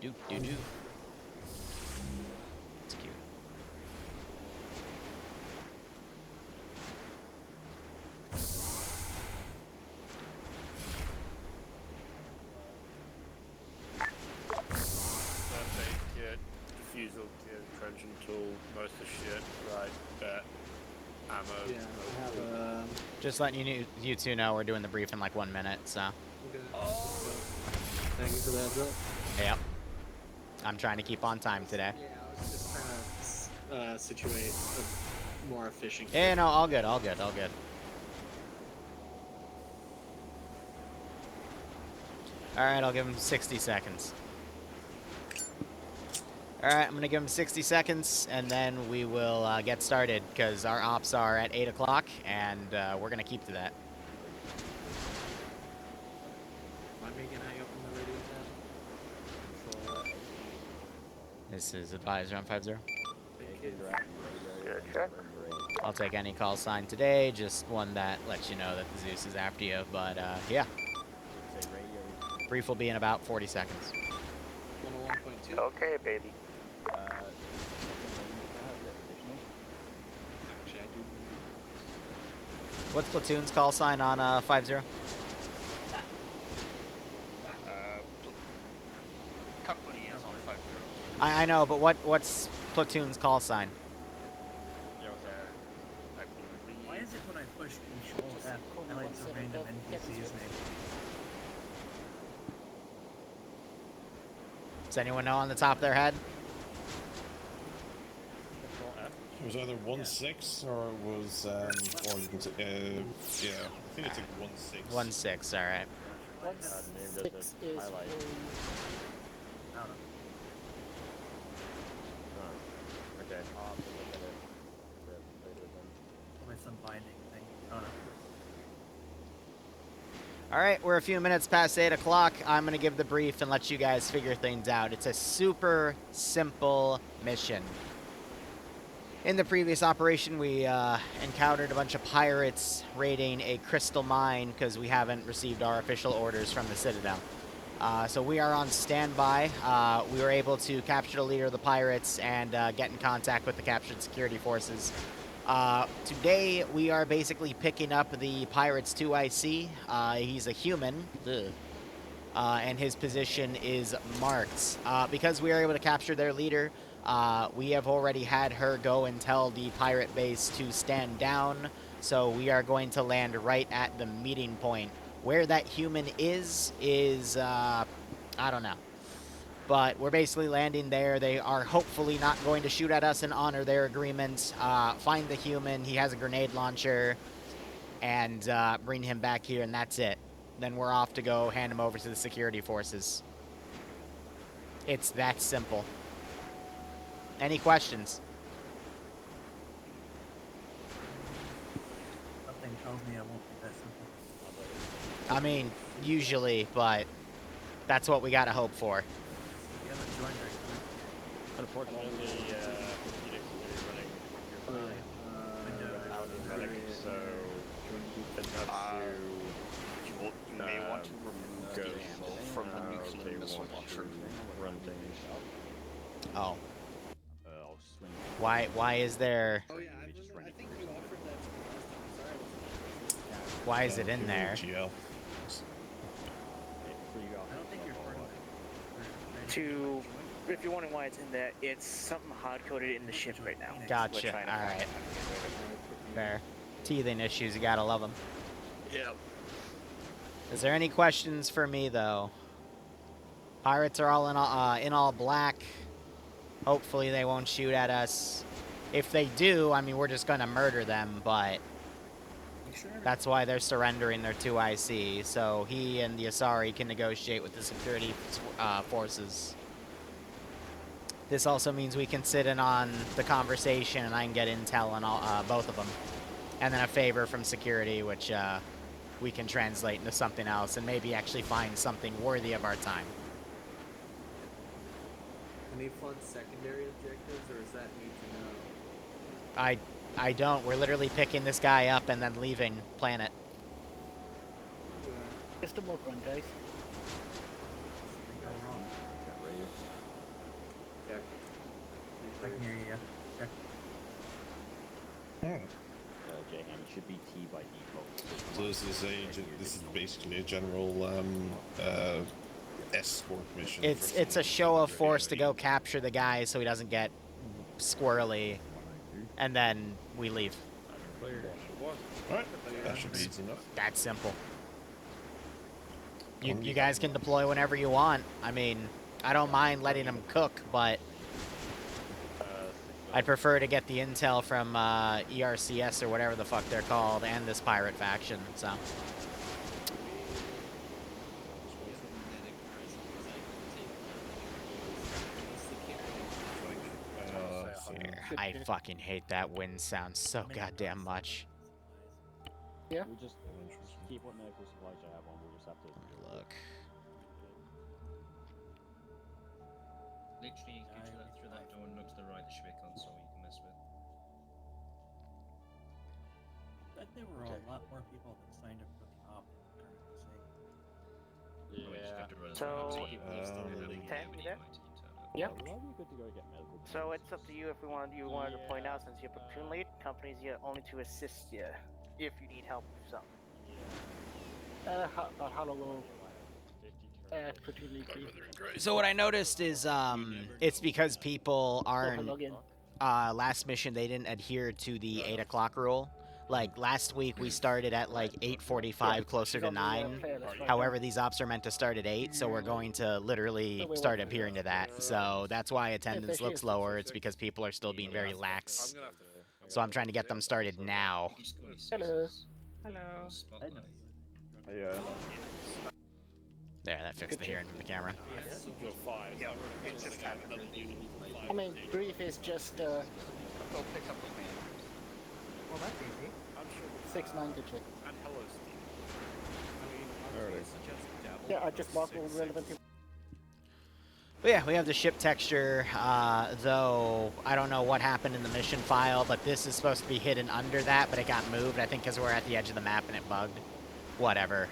Do do do. It's cute. Perfect kit, diffusal kit, Trojan tool, most of the shit, right, bet, ammo. Yeah, I have Just letting you two know we're doing the brief in like 1 minute, so. okay. Thank you for the heads up. Yep. I'm trying to keep on time today. Yeah, I was just trying to situate a more efficient. Yeah, no, all good, all good, all good. Alright, I'll give him 60 seconds. Alright, I'm going to give him 60 seconds, and then we will get started, because our ops are at 8 o'clock, and we're going to keep to that. Am I making I open the radio tab? This is Advisor on 50. Yeah, check. I'll take any call sign today, just one that lets you know that the Zeus is after you, but yeah. Brief will be in about 40 seconds. 101.2. Okay, baby. Actually, I do. What's Platoon's call sign on 50? Company is on 50. I know, but what's Platoon's call sign? Why is it when I push Control F, highlights a random NPC's name? Does anyone know on the top of their head? It was either 1-6 or it was, or you can say, yeah, I think it's like 1-6. 1-6, all right. 1-6 is I don't know. Okay, I'll have to look at it a bit later then. Probably some binding thing. I don't know. All right, we're a few minutes past 8 o'clock. I'm going to give the brief and let you guys figure things out. It's a super simple mission. In the previous operation, we encountered a bunch of pirates raiding a crystal mine because we haven't received our official orders from the Citadel. So we are on standby. We were able to capture the leader of the pirates and get in contact with the captured security forces. Today, we are basically picking up the Pirates 2IC. He's a human, and his position is marked. Because we are able to capture their leader, we have already had her go and tell the pirate base to stand down, so we are going to land right at the meeting point. Where that human is I don't know. But we're basically landing there. They are hopefully not going to shoot at us and honor their agreement. Find the human. He has a grenade launcher. And bring him back here, and that's it. Then we're off to go hand him over to the security forces. It's that simple. Any questions? Something tells me I won't be that simple. I mean, usually, but that's what we gotta hope for. You haven't joined our group. Unfortunately, Phoenix is running your out in medic, so it's up to You may want to remove go the ammo from the nuclear missile launcher. run things. Oh. I'll swing. Why is there... Oh yeah, I think you offered that to me last time. Sorry, I wasn't. Why is it in there? GL. I don't think you're part of it. to, if you're wondering why it's in there, it's something hard-coded in the ship right now. Gotcha. We're trying to find Alright. it. Fair. Teething issues, you gotta love them. Yep. Is there any questions for me, though? Pirates are all in all black. Hopefully they won't shoot at us. If they do, I mean, we're just gonna murder them, but that's why they're surrendering their 2IC, so he and the Asari can negotiate with the security forces. This also means we can sit in on the conversation and I can get intel on all, both of them. And then a favor from security, which we can translate into something else and maybe actually find something worthy of our time. Any fun secondary objectives, or is that need to know? I don't. We're literally picking this guy up and then leaving planet. Just a mock run, guys. I can hear you, yeah. Check. J-Ham, it should be T by default. So this is basically a general escort mission. It's a show of force to go capture the guy so he doesn't get squirrely, and then we leave. Alright, that should be easy enough. That's simple. You guys can deploy whenever you want. I mean, I don't mind letting them cook, but I'd prefer to get the intel from ERCS or whatever the fuck they're called and this pirate faction, so. I fucking hate that wind sound so goddamn much. Yeah. We just keep what medical supplies you have on. We'll just have to look. Literally, you can go through that door and look to the right, there should be a console you can mess with. But there were a lot more people that signed up for the op. Yeah. So, Yep. Well, we're good to go get medical. So it's up to you if you want to deploy now, since you're platoon lead. Company's here only to assist you if you need help with something. How long will platoon lead be? So what I noticed is it's because people aren't last mission they didn't adhere to the 8 o'clock rule. Like last week we started at like 8:45, closer to 9. However, these ops are meant to start at 8, so we're going to literally start adhering to that. So that's why attendance looks lower. It's because people are still being very lax. So I'm trying to get them started now. Hello. Yeah. There, that fixed the hearing from the camera. I mean, brief is just Well, that's easy. 6-9 to check. Alright. Yeah, I just marked all relevant people. But yeah, we have the ship texture, though I don't know what happened in the mission file, but this is supposed to be hidden under that, but it got moved, I think because we're at the edge of the map and it bugged. Whatever.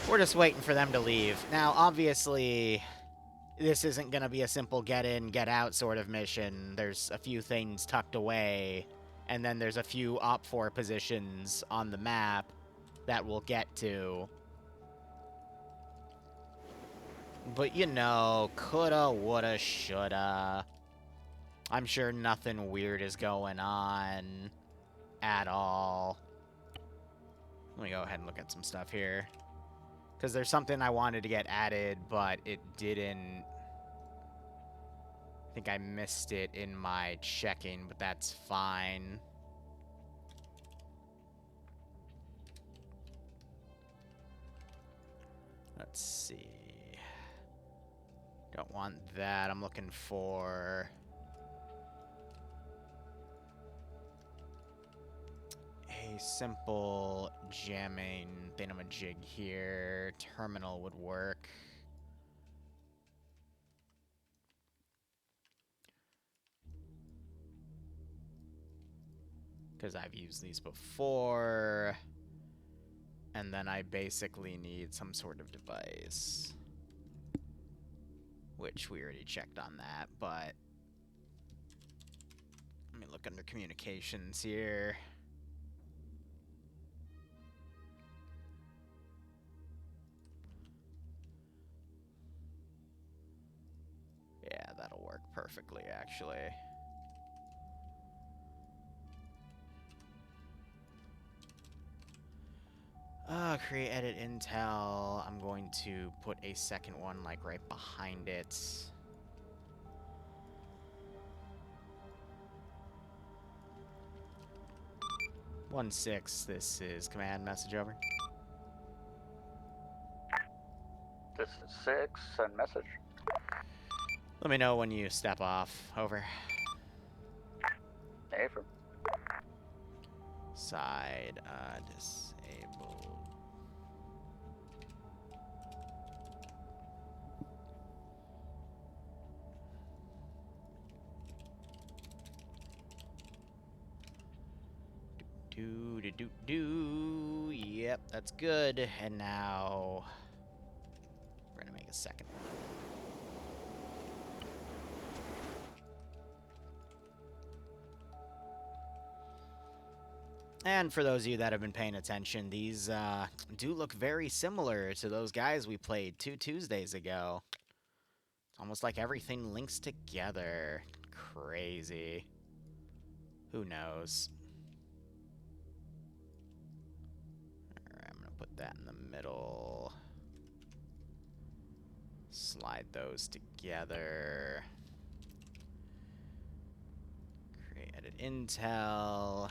We're just waiting for them to leave. Now, obviously, this isn't going to be a simple get in, get out sort of mission. There's a few things tucked away, and then there's a few Op4 positions on the map that we'll get to. But, you know, coulda, woulda, shoulda. I'm sure nothing weird is going on at all. Let me go ahead and look at some stuff here. Because there's something I wanted to get added, but it didn't. I think I missed it in my checking, but that's fine. Let's see. Don't want that. I'm looking for a simple jamming thingamajig here. Terminal would work. Because I've used these before. And then I basically need some sort of device. Which we already checked on that, but let me look under communications here. Yeah, that'll work perfectly, actually. Create edit intel. I'm going to put a second one like right behind it. One 6. This is command message over. This is 6, send message. Let me know when you step off. Over. Affirm. Side, disabled. Do. Yep, that's good. And now we're gonna make a second one. And for those of you that have been paying attention, these do look very similar to those guys we played 2 Tuesdays ago. It's almost like everything links together. Crazy. Who knows? Alright, I'm going to put that in the middle. Slide those together. Create edit intel.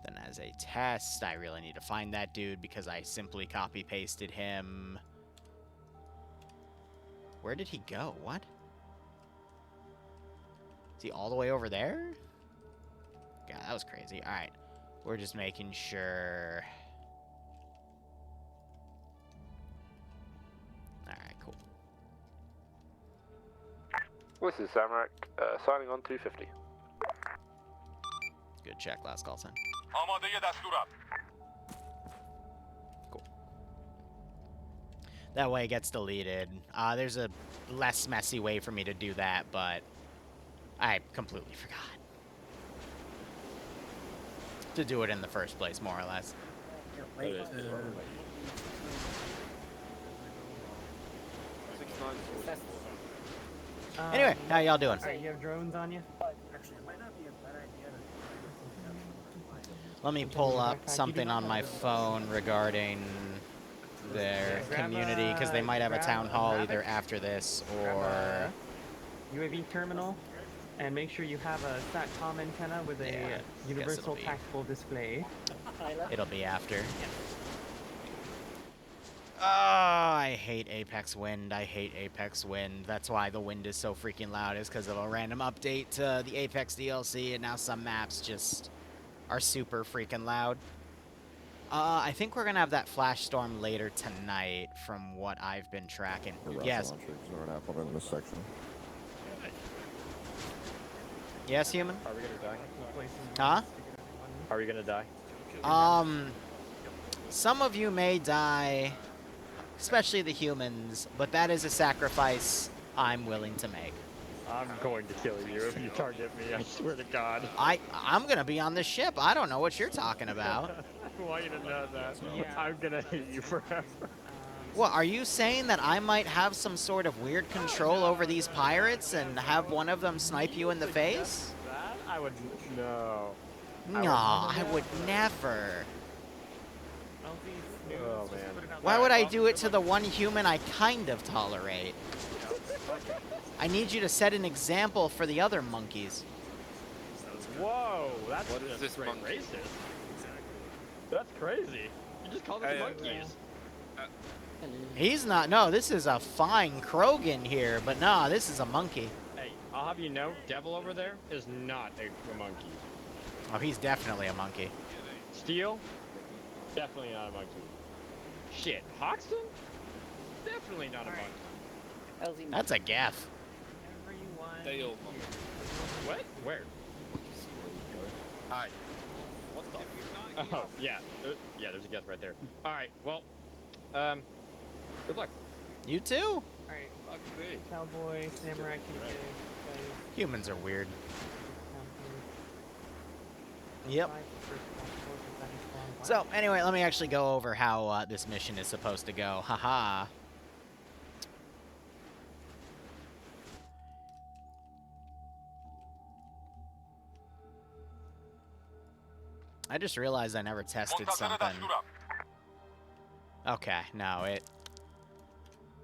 Then as a test, I really need to find that dude because I simply copy-pasted him. Where did he go? What? Is he all the way over there? God, that was crazy. Alright. We're just making sure. Alright, cool. This is Samrak, signing on 250. Good check, last call sign. Cool. That way it gets deleted. There's a less messy way for me to do that, but I completely forgot to do it in the first place, more or less. Anyway, how y'all doing? Alright, you have drones on you? Actually, it might not be a bad idea to Let me pull up something on my phone regarding their community, because they might have a town hall either after this or... UAV terminal, and make sure you have a SATCOM antenna with a universal tactical display. It'll be after. Oh, I hate Apex Wind. I hate Apex Wind. That's why the wind is so freaking loud, is because of a random update to the Apex DLC, and now some maps just are super freaking loud. I think we're going to have that flash storm later tonight, from what I've been tracking. Yes. In this section. Yes, human? Are we gonna die? Huh? Are we gonna die? Some of you may die, especially the humans, but that is a sacrifice I'm willing to make. I'm going to kill you if you target me, I swear to God. I'm going to be on this ship. I don't know what you're talking about. I want you to know that. I'm gonna hate you forever. What, are you saying that I might have some sort of weird control over these pirates and have one of them snipe you in the face? That? I would... No. No, I would never. Oh, man. Why would I do it to the one human I kind of tolerate? I need you to set an example for the other monkeys. Whoa, that's What is this monkey? racist. That's crazy. You just called them monkeys. He's not. No, this is a fine Krogan here, but nah, this is a monkey. Hey, I'll have you know, Devil over there is not a monkey. Oh, he's definitely a monkey. Steel? Definitely not a monkey. Shit, Hoxton? Definitely not a monkey. That's a gaff. Dale. What? Where? Hi. What the? Oh, yeah. Yeah, there's a guess right there. Alright, well, good luck. You too? Alright, cowboy, samurai, Humans are weird. Yep. So, anyway, let me actually go over how this mission is supposed to go. Haha. I just realized I never tested something. Okay, no,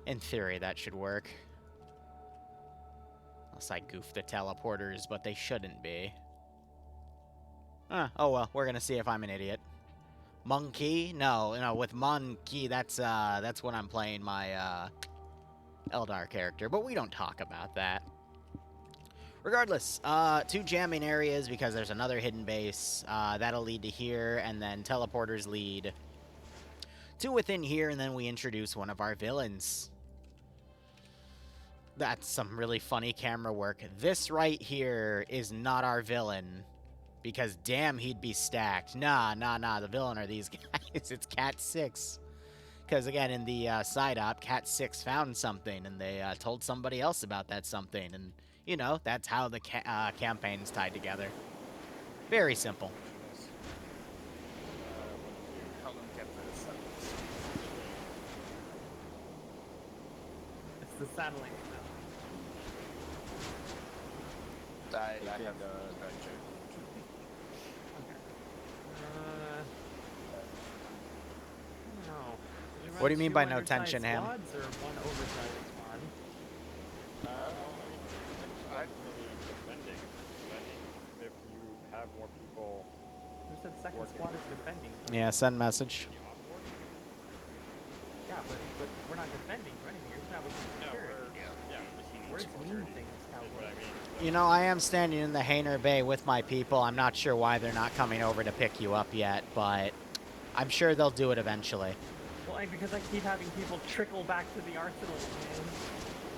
in theory, that should work. Unless I goof the teleporters, but they shouldn't be. Oh well, we're gonna see if I'm an idiot. Monkey? No, with monkey, that's when I'm playing my, Eldar character, but we don't talk about that. Regardless, 2 jamming areas because there's another hidden base. That'll lead to here, and then teleporters lead to within here, and then we introduce one of our villains. That's some really funny camera work. This right here is not our villain. Because damn, he'd be stacked. Nah, the villain are these guys. It's Cat 6. Because again, in the side op, Cat 6 found something, and they told somebody else about that something. And, you know, that's how the campaign's tied together. Very simple. It's the satellite. I have no adventure. No. What do you mean by no tension, Ham? Squads or one oversized squad? I'm really defending. If you have more people. Who said second squad is defending? Yeah, send message. Yeah, but we're not defending. We're anything. You're establishing security. Words mean things. You know, I am standing in the Hainer Bay with my people. I'm not sure why they're not coming over to pick you up yet, but I'm sure they'll do it eventually. Well, because I keep having people trickle back to the arsenal, man.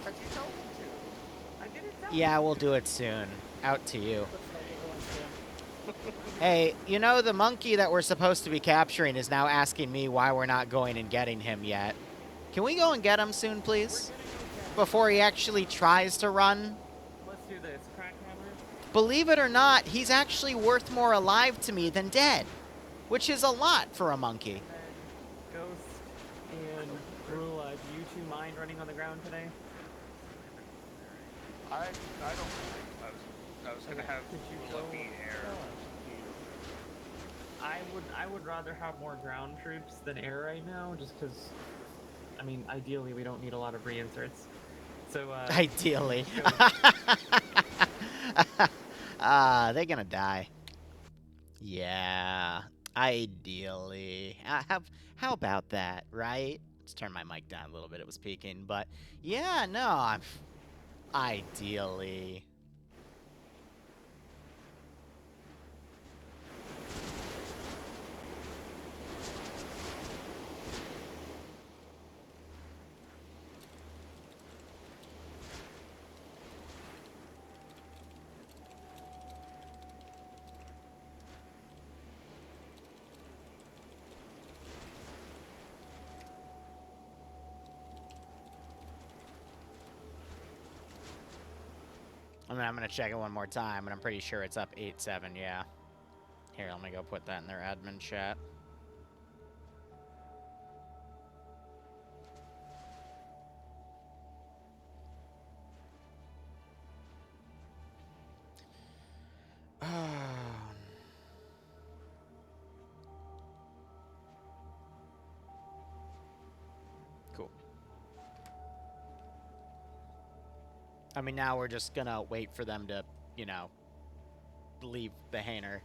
But you told them to. I didn't tell Yeah, we'll do it soon. Out to you. Hey, you know, the monkey that we're supposed to be capturing is now asking me why we're not going and getting him yet. Can we go and get him soon, please? Before he actually tries to run? Let's do this. Crackhammer. Believe it or not, he's actually worth more alive to me than dead. Which is a lot for a monkey. Ghost and Rula, do you two mind running on the ground today? I don't. I was gonna have let me air. I would rather have more ground troops than air right now, just because. I mean, ideally, we don't need a lot of reinserts. So. Ideally. They're gonna die. Yeah. Ideally. How about that, right? Let's turn my mic down a little bit. It was peaking, but yeah, no, I'm ideally. I mean, I'm going to check it one more time, but I'm pretty sure it's up 8-7, yeah. Here, let me go put that in their admin chat. Cool. I mean, now we're just gonna wait for them to, you know, leave the Hainer.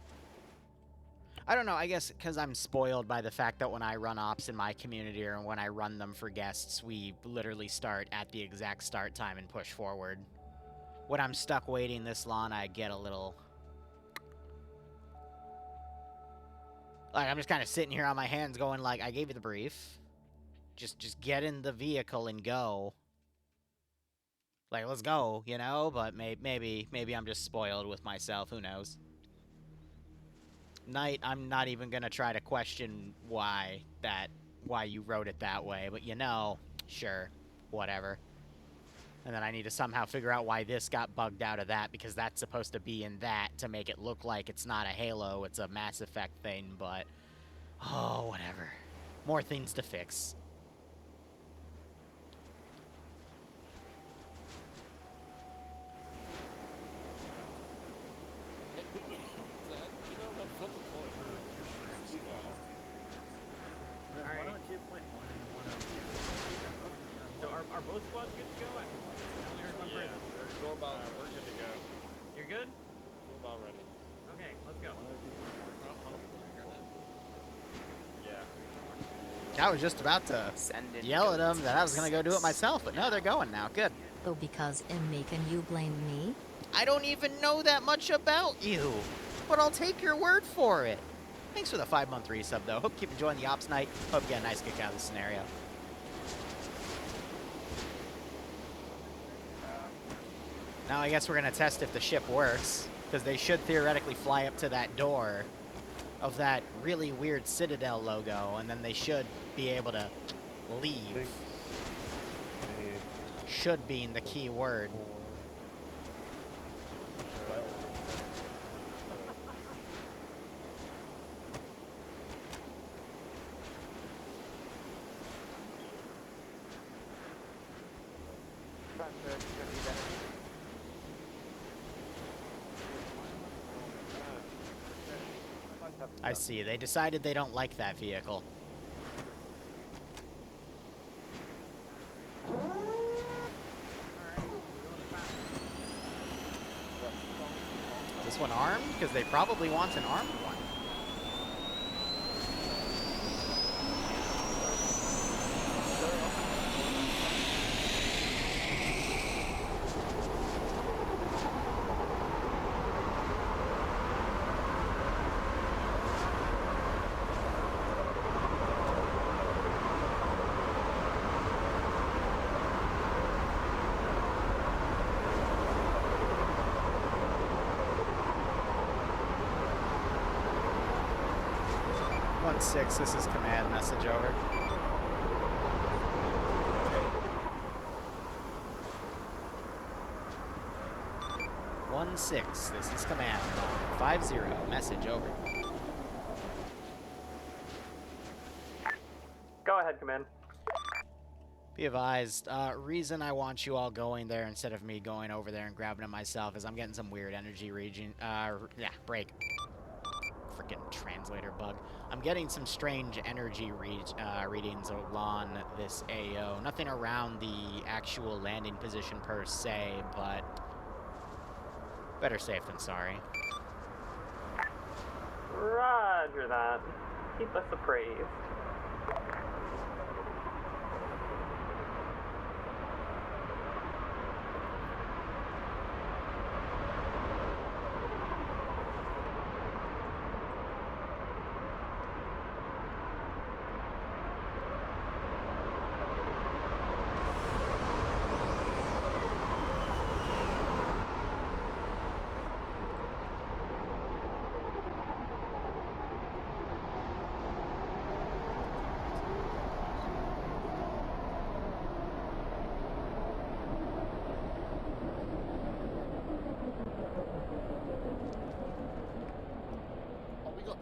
I don't know, I guess because I'm spoiled by the fact that when I run ops in my community or when I run them for guests, we literally start at the exact start time and push forward. When I'm stuck waiting this long, I get a little... Like, I'm just kind of sitting here on my hands going like, I gave you the brief. Just get in the vehicle and go. Like, let's go, you know? But maybe I'm just spoiled with myself. Who knows? Knight, I'm not even gonna try to question why you wrote it that way. But you know, sure, whatever. And then I need to somehow figure out why this got bugged out of that, because that's supposed to be in that to make it look like it's not a Halo, it's a Mass Effect thing. But oh, whatever. More things to fix. Are both squads good to go? Yeah, we're good to go. You're good? We're about ready. Okay, let's go. Yeah. I was just about to yell at them that I was going to go do it myself, but no, they're going now. Good. Oh, because I'm making you blame me? I don't even know that much about you, but I'll take your word for it. Thanks for the 5-month resub, though. Hope you keep enjoying the ops night. Hope you get a nice kick out of the scenario. Now I guess we're going to test if the ship works. Because they should theoretically fly up to that door of that really weird Citadel logo, and then they should be able to leave. Should being the key word. I see. They decided they don't like that vehicle. Is this one armed? Because they probably want an armed one. Six, this is command, message over. One six, this is command. 50, message over. Go ahead, command. Be advised, reason I want you all going there instead of me going over there and grabbing it myself is I'm getting some weird energy region, yeah, break. Freaking translator bug. I'm getting some strange energy readings along this AO. Nothing around the actual landing position per se, but better safe than sorry. Roger that. Keep us appraised.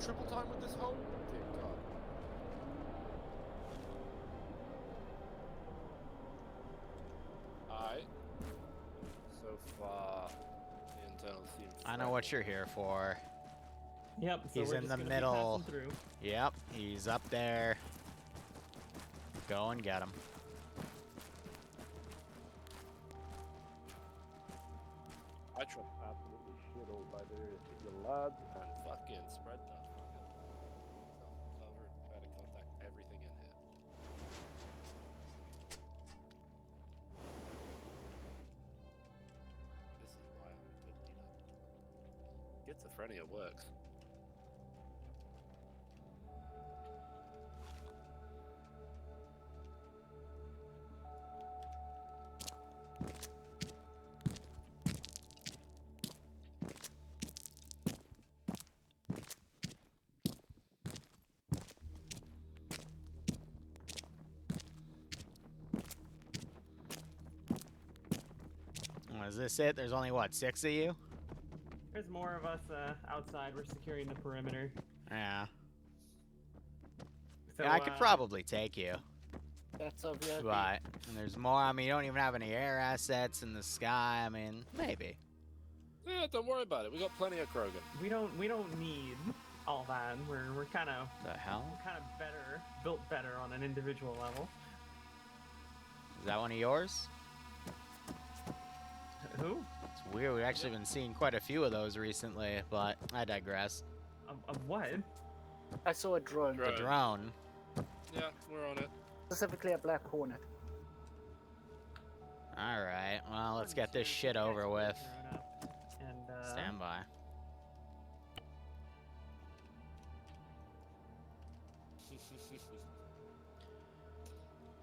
Triple time with this hole? Dear God. Alright. So far, the internal seems... I know what you're here for. Yep, so he's we're in just the gonna middle. be passing through. Yep, he's up there. Go and get him. I trust absolutely shit all by the lads and fucking spread that fucking self-covered, try to contact everything in here. This is why I'm a good leader. Schizophrenia works. Is this it? There's only, what, 6 of you? There's more of us outside. We're securing the perimeter. Yeah. So, yeah, I could probably take you. That's a VIP. But and there's more. I mean, you don't even have any air assets in the sky. I mean, maybe. Yeah, don't worry about it. We got plenty of Krogan. We don't need all that. We're kind of the hell? Kind of better, built better on an individual level. Is that one of yours? Who? It's weird. We've actually been seeing quite a few of those recently, but I digress. Of what? I saw a drone. The drone. Yeah, we're on it. Specifically a Black Hornet. Alright, well, let's get this shit over with. And, stand by.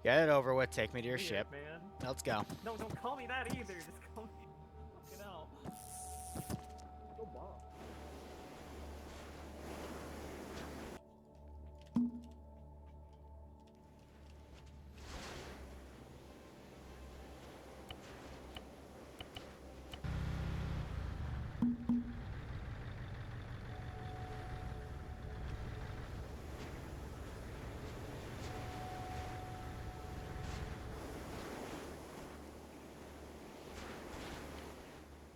Get it over with. Take me to your ship. Man. Let's go. No, don't call me that either. Just call me. Fucking hell.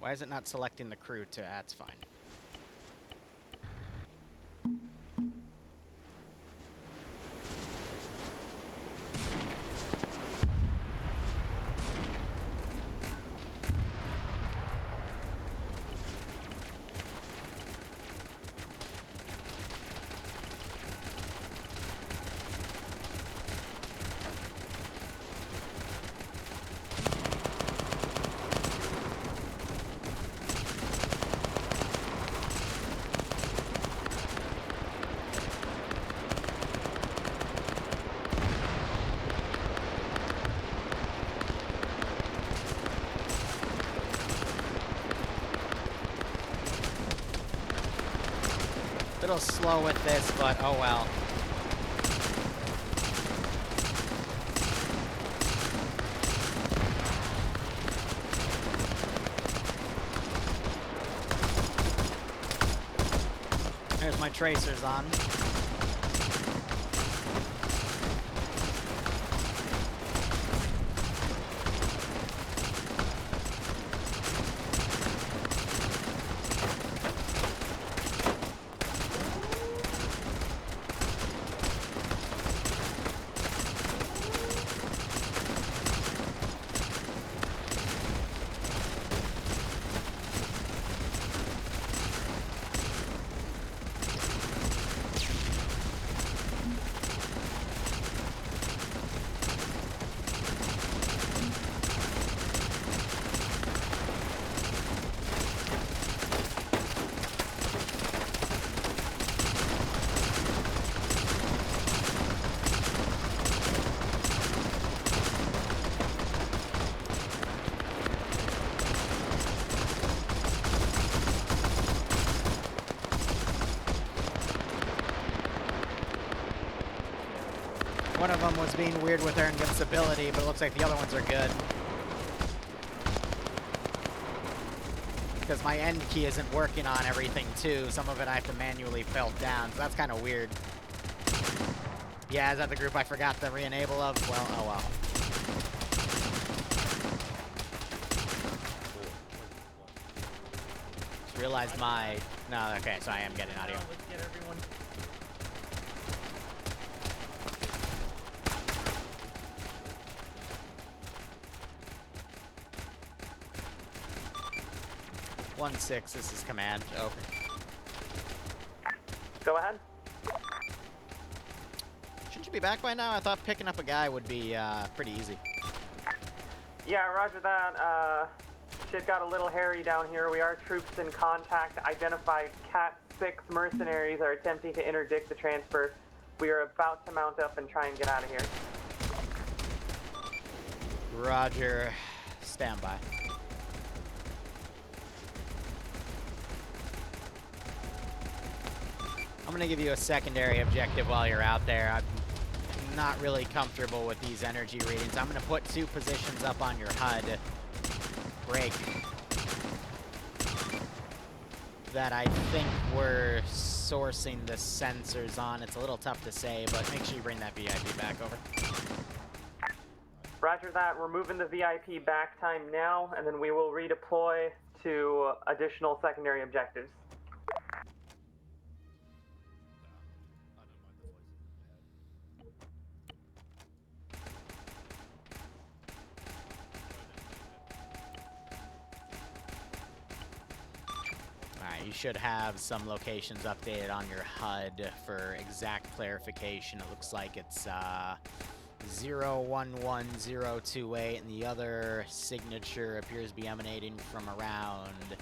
Why is it not selecting the crew to... That's fine. A little slow with this, but oh well. There's my tracers on. One of them was being weird with their invincibility, but it looks like the other ones are good. Because my end key isn't working on everything, too. Some of it I have to manually felt down, so that's kind of weird. Yeah, is that the group I forgot to re-enable of? Well, oh well. Just realized my... No, okay, so I am getting audio. Let's get everyone. One 6, this is command. Over. Go ahead. Shouldn't you be back by now? I thought picking up a guy would be pretty easy. Yeah, roger that. Shit got a little hairy down here. We are troops in contact. Identified Cat 6 mercenaries are attempting to interdict the transfer. We are about to mount up and try and get out of here. Roger. Stand by. I'm going to give you a secondary objective while you're out there. I'm not really comfortable with these energy readings. I'm going to put 2 positions up on your HUD. Break. That I think we're sourcing the sensors on. It's a little tough to say, but make sure you bring that VIP back over. Roger that. We're moving the VIP back time now, and then we will redeploy to additional secondary objectives. You should have some locations updated on your HUD for exact clarification. It looks like it's 011028, and the other signature appears to be emanating from around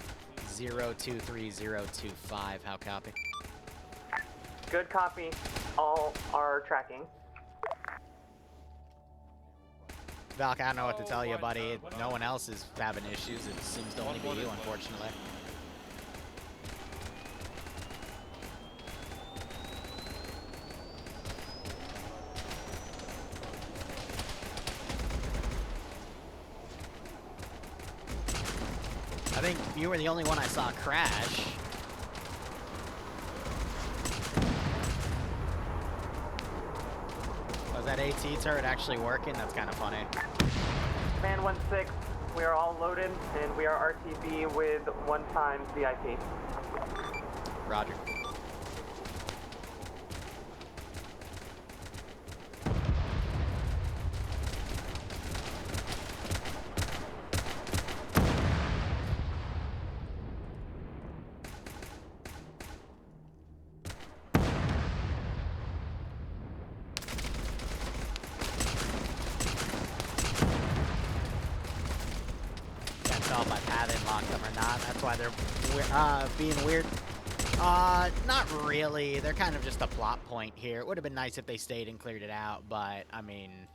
023025. How copy? Good copy. All are tracking. Valk, I don't know what to tell you, buddy. No one else is having issues. It seems to only be you, unfortunately. think you were the only one I saw crash. Was that AT turret actually working? That's kind of funny. Command 1-6, we are all loaded, and we are RTB with 1 times VIP. Roger. Being weird. Not really. They're kind of just a plot point here. It would have been nice if they stayed and cleared it out, but, I mean,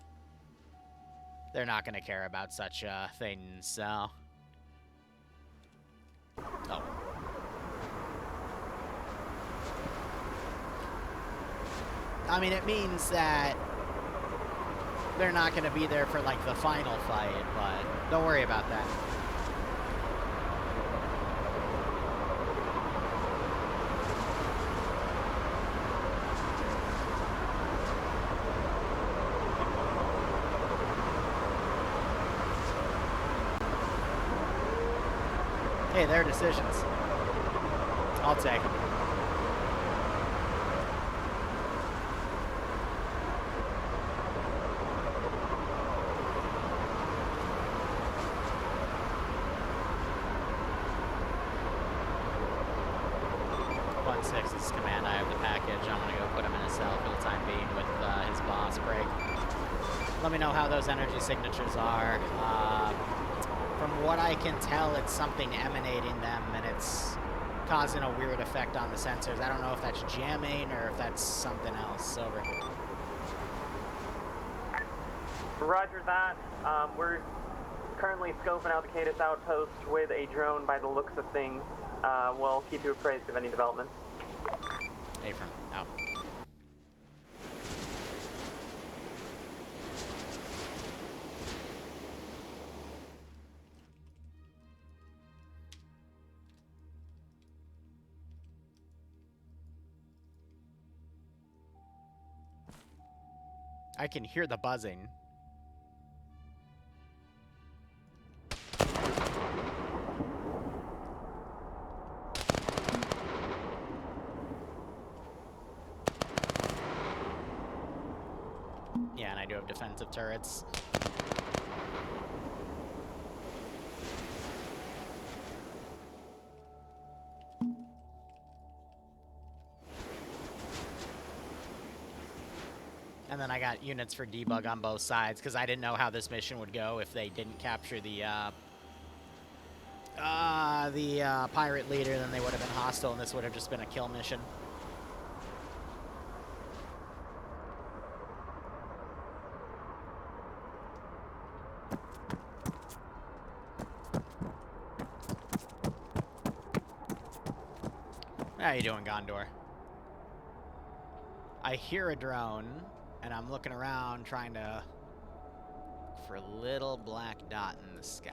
they're not going to care about such things, so. Oh. I mean, it means that they're not going to be there for, like, the final fight, but don't worry about that. Hey, their decisions. I'll take them. Is command. I have the package. I'm gonna go put him in a cell for the time being with his boss break. Let me know how those energy signatures are. From what I can tell, it's something emanating them, and it's causing a weird effect on the sensors. I don't know if that's jamming or if that's something else. Over. Roger that. We're currently scoping out the Cadus outpost with a drone by the looks of things. We'll keep you appraised of any developments. Affirm, out. I can hear the buzzing. Yeah, and I do have defensive turrets. And then I got units for debug on both sides, because I didn't know how this mission would go if they didn't capture the pirate leader. Then they would have been hostile, and this would have just been a kill mission. How you doing, Gondor? I hear a drone, and I'm looking around trying to look for a little black dot in the sky.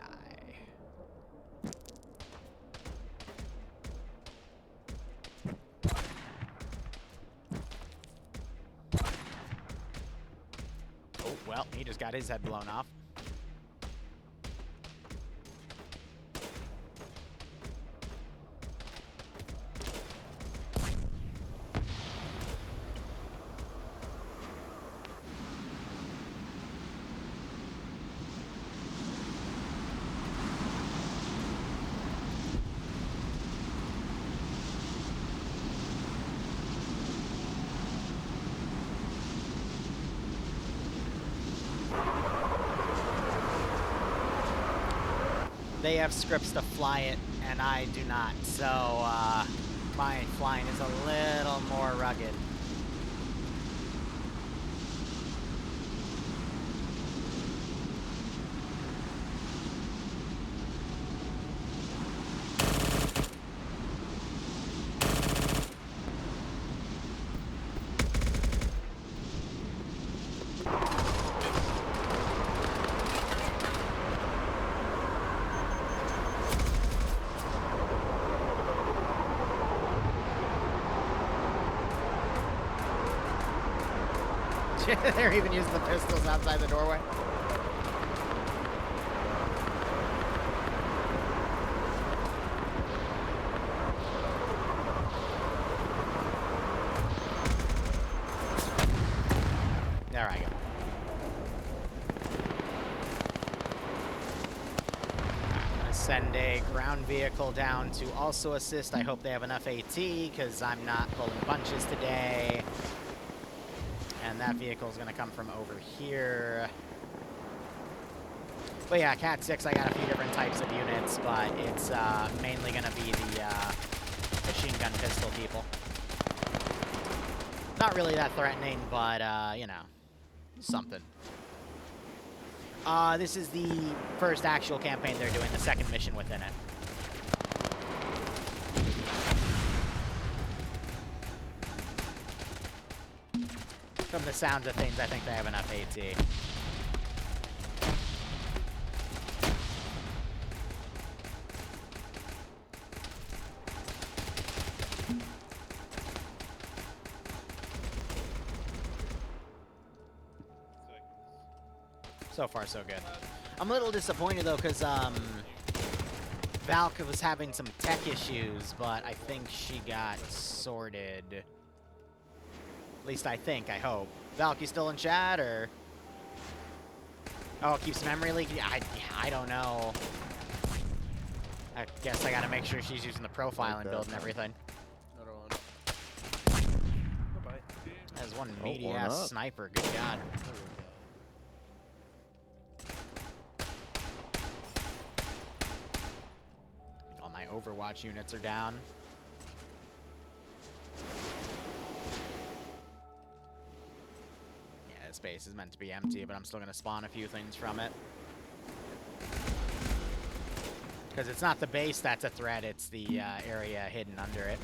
Oh, well, he just got his head blown off. They have scripts to fly it, and I do not, so my flying is a little more rugged. They're even using the pistols outside the doorway. There I go. Send a ground vehicle down to also assist. I hope they have enough AT, because I'm not pulling punches today. And that vehicle is going to come from over here. But yeah, Cat 6, I got a few different types of units, but it's mainly going to be the machine gun pistol people. Not really that threatening, but, you know, something. This is the first actual campaign they're doing, the second mission within it. From the sounds of things, I think they have enough AT. So far, so good. I'm a little disappointed, though, because Valk was having some tech issues, but I think she got sorted. At least I think, I hope. Valk, you still in chat, or? Oh, it keeps memory leak? I don't know. I guess I gotta make sure she's using the profiling build and everything. Another one. Bye-bye. That's one meaty-ass sniper, good god. All my Overwatch units are down. Yeah, this base is meant to be empty, but I'm still gonna spawn a few things from it. Because it's not the base that's a threat, it's the area hidden under it.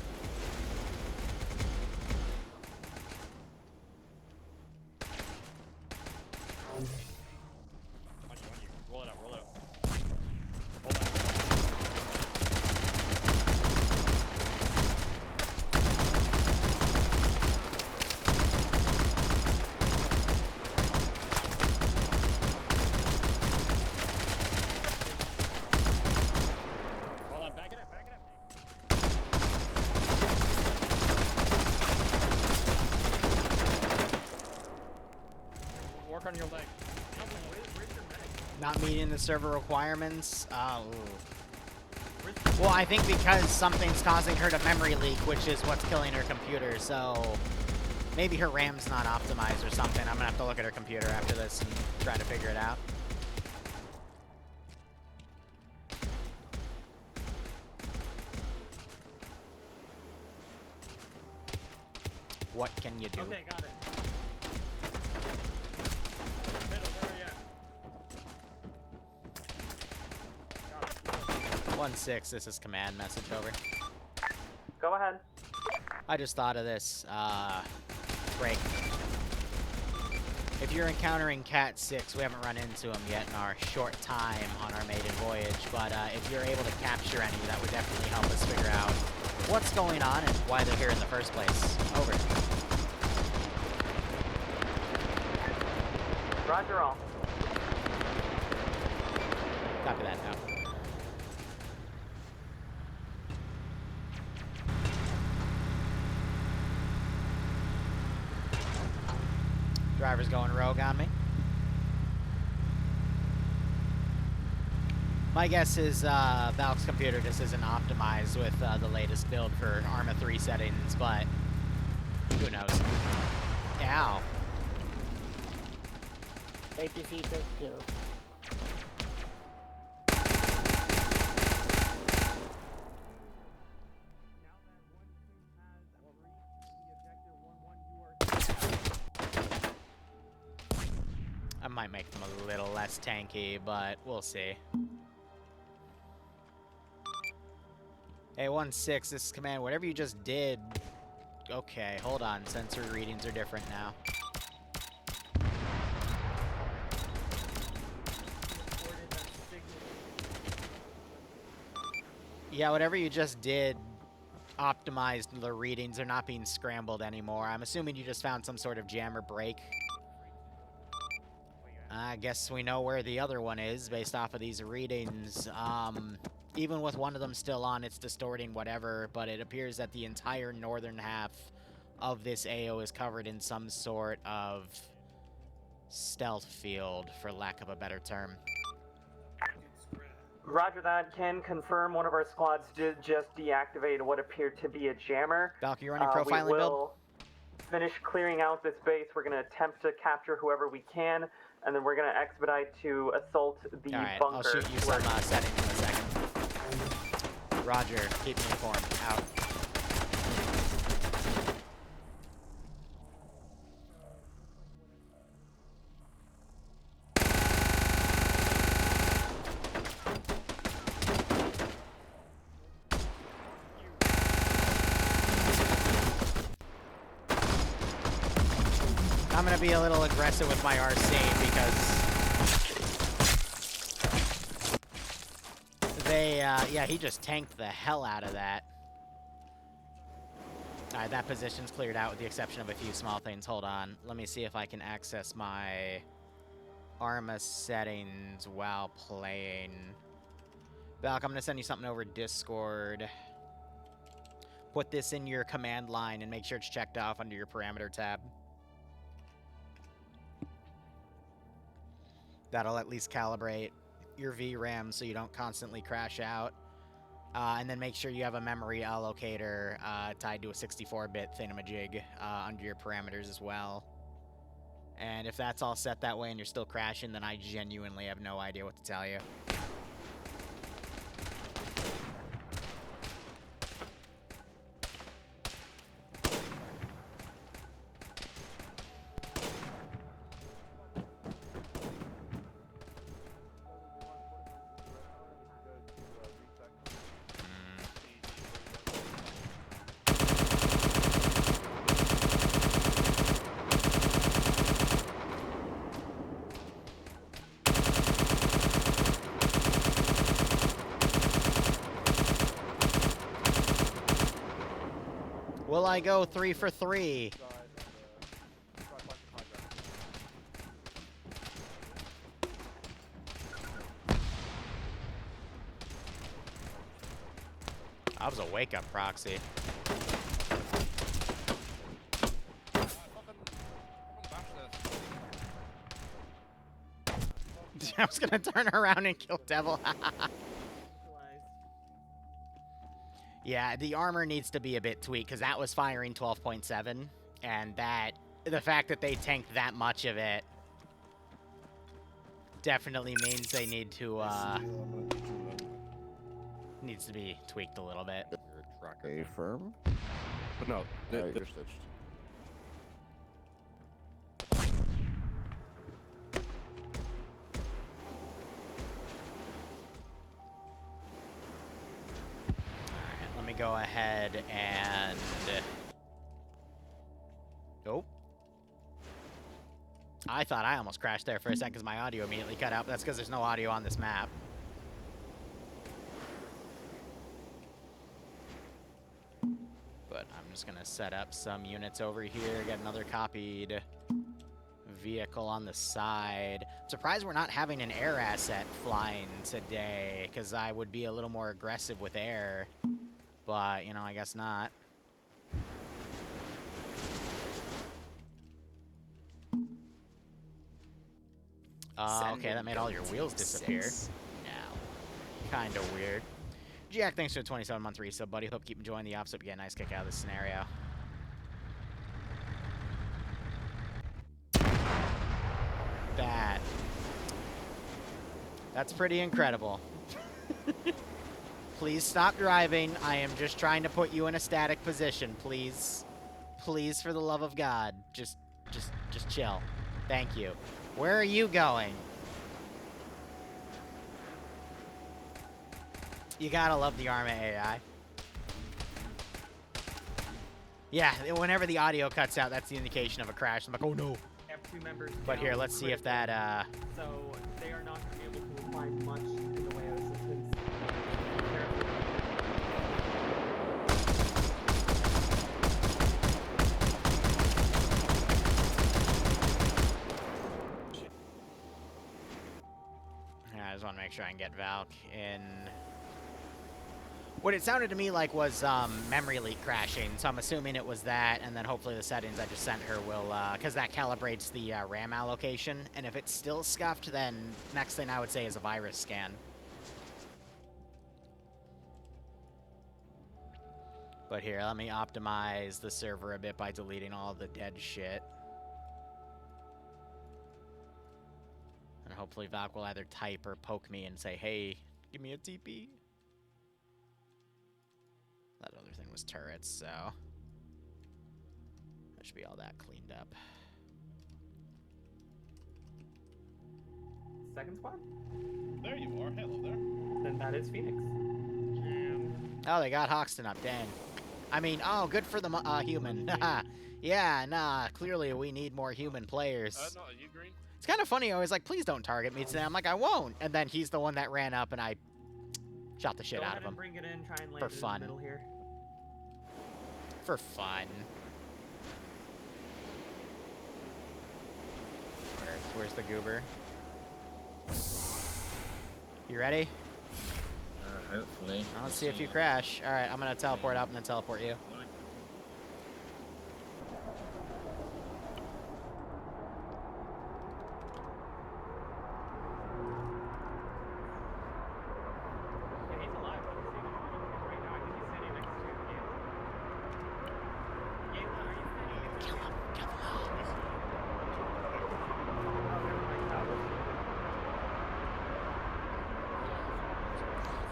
Roll it out, roll it out. Hold on, back it up, back it up. Work on your leg. Not meeting the server requirements. Well, I think because something's causing her to memory leak, which is what's killing her computer, so maybe her RAM's not optimized or something. I'm gonna have to look at her computer after this and try to figure it out. What can you do? Okay, got it. 1-6, this is command message, over. Go ahead. I just thought of this, break. If you're encountering Cat 6, we haven't run into him yet in our short time on our maiden voyage, but if you're able to capture any, that would definitely help us figure out what's going on and why they're here in the first place. Over. Roger all. Copy that now. Driver's going rogue on me. My guess is Valk's computer just isn't optimized with the latest build for Arma 3 settings, but who knows? Ow. APC 32. I might make them a little less tanky, but we'll see. Hey, 1-6, this is command. Whatever you just did... Okay, hold on. Sensor readings are different now. Yeah, whatever you just did optimized the readings. They're not being scrambled anymore. I'm assuming you just found some sort of jam or break I guess we know where the other one is based off of these readings. Even with one of them still on, it's distorting whatever, but it appears that the entire northern half of this AO is covered in some sort of stealth field, for lack of a better term. Roger that. Can confirm one of our squads did just deactivate what appeared to be a jammer. Valk, you running profiling we will build? finish clearing out this base. We're going to attempt to capture whoever we can, and then we're going to expedite to assault the Alright, bunker. I'll shoot you some settings in a second. Roger, keep me informed. Out. I'm gonna be a little aggressive with my RC because they, yeah, he just tanked the hell out of that. Alright, that position's cleared out with the exception of a few small things. Hold on. Let me see if I can access my Arma settings while playing. Valk, I'm gonna send you something over Discord. Put this in your command line and make sure it's checked off under your parameter tab. That'll at least calibrate your VRAM so you don't constantly crash out. And then make sure you have a memory allocator tied to a 64-bit thingamajig under your parameters as well. And if that's all set that way and you're still crashing, then I genuinely have no idea what to tell you. Will I go 3 for 3? That was a wake-up proxy. I was gonna turn around and kill Devil. Yeah, the armor needs to be a bit tweaked, because that was firing 12.7, and the fact that they tanked that much of it definitely means they need to, needs to be tweaked a little bit. A firm? But no, You're stitched. Let me go ahead and... Oh. I thought I almost crashed there for a second because my audio immediately cut out, but that's because there's no audio on this map. But I'm just going to set up some units over here, get another copied vehicle on the side. I'm surprised we're not having an air asset flying today, because I would be a little more aggressive with air. But, you know, I guess not. Okay, that made all your wheels disappear. No. Kind of weird. Jack, thanks for the 27-month resub, buddy. Hope you keep enjoying the ops. Hope you get a nice kick out of this scenario. That's pretty incredible. Please stop driving. I am just trying to put you in a static position, please. Please, for the love of God. Just chill. Thank you. Where are you going? You gotta love the Arma AI. Yeah, whenever the audio cuts out, that's the indication of a crash. I'm like, oh no. Have 2 members. But here, let's see if that, So they are not going to be able to apply much in the way of assistance. just want to make sure I can get Valk in. What it sounded to me like was memory leak crashing, so I'm assuming it was that, and then hopefully the settings I just sent her will, because that calibrates the RAM allocation, and if it's still scuffed, then next thing I would say is a virus scan. But here, let me optimize the server a bit by deleting all the dead shit. And hopefully Valk will either type or poke me and say, hey, give me a TP. That other thing was turrets, so that should be all that cleaned up. Second squad? There you are. Hello there. Then that is Phoenix. Oh, they got Hoxton up. Dang. I mean, oh, good for the human. Yeah, nah, clearly we need more human players. No, are you green? It's kind of funny. I was like, please don't target me today. I'm like, I won't. And then he's the one that ran up, and I shot the shit out of him. Bring it in, try and land For it fun. in the middle here. For fun. Where's the goober? You ready? Hopefully. Let's see if you crash. All right, I'm gonna teleport up and then teleport you.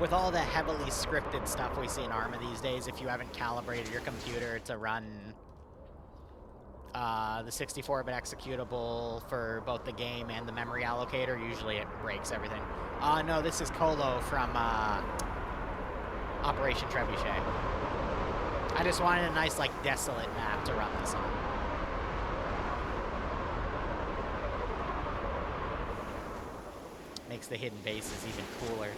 With all the heavily scripted stuff we see in Arma these days, if you haven't calibrated your computer to run the 64-bit executable for both the game and the memory allocator, usually it breaks everything. No, this is Colo from Operation Trebuchet. I just wanted a nice, like, desolate map to run this on. Makes the hidden bases even cooler.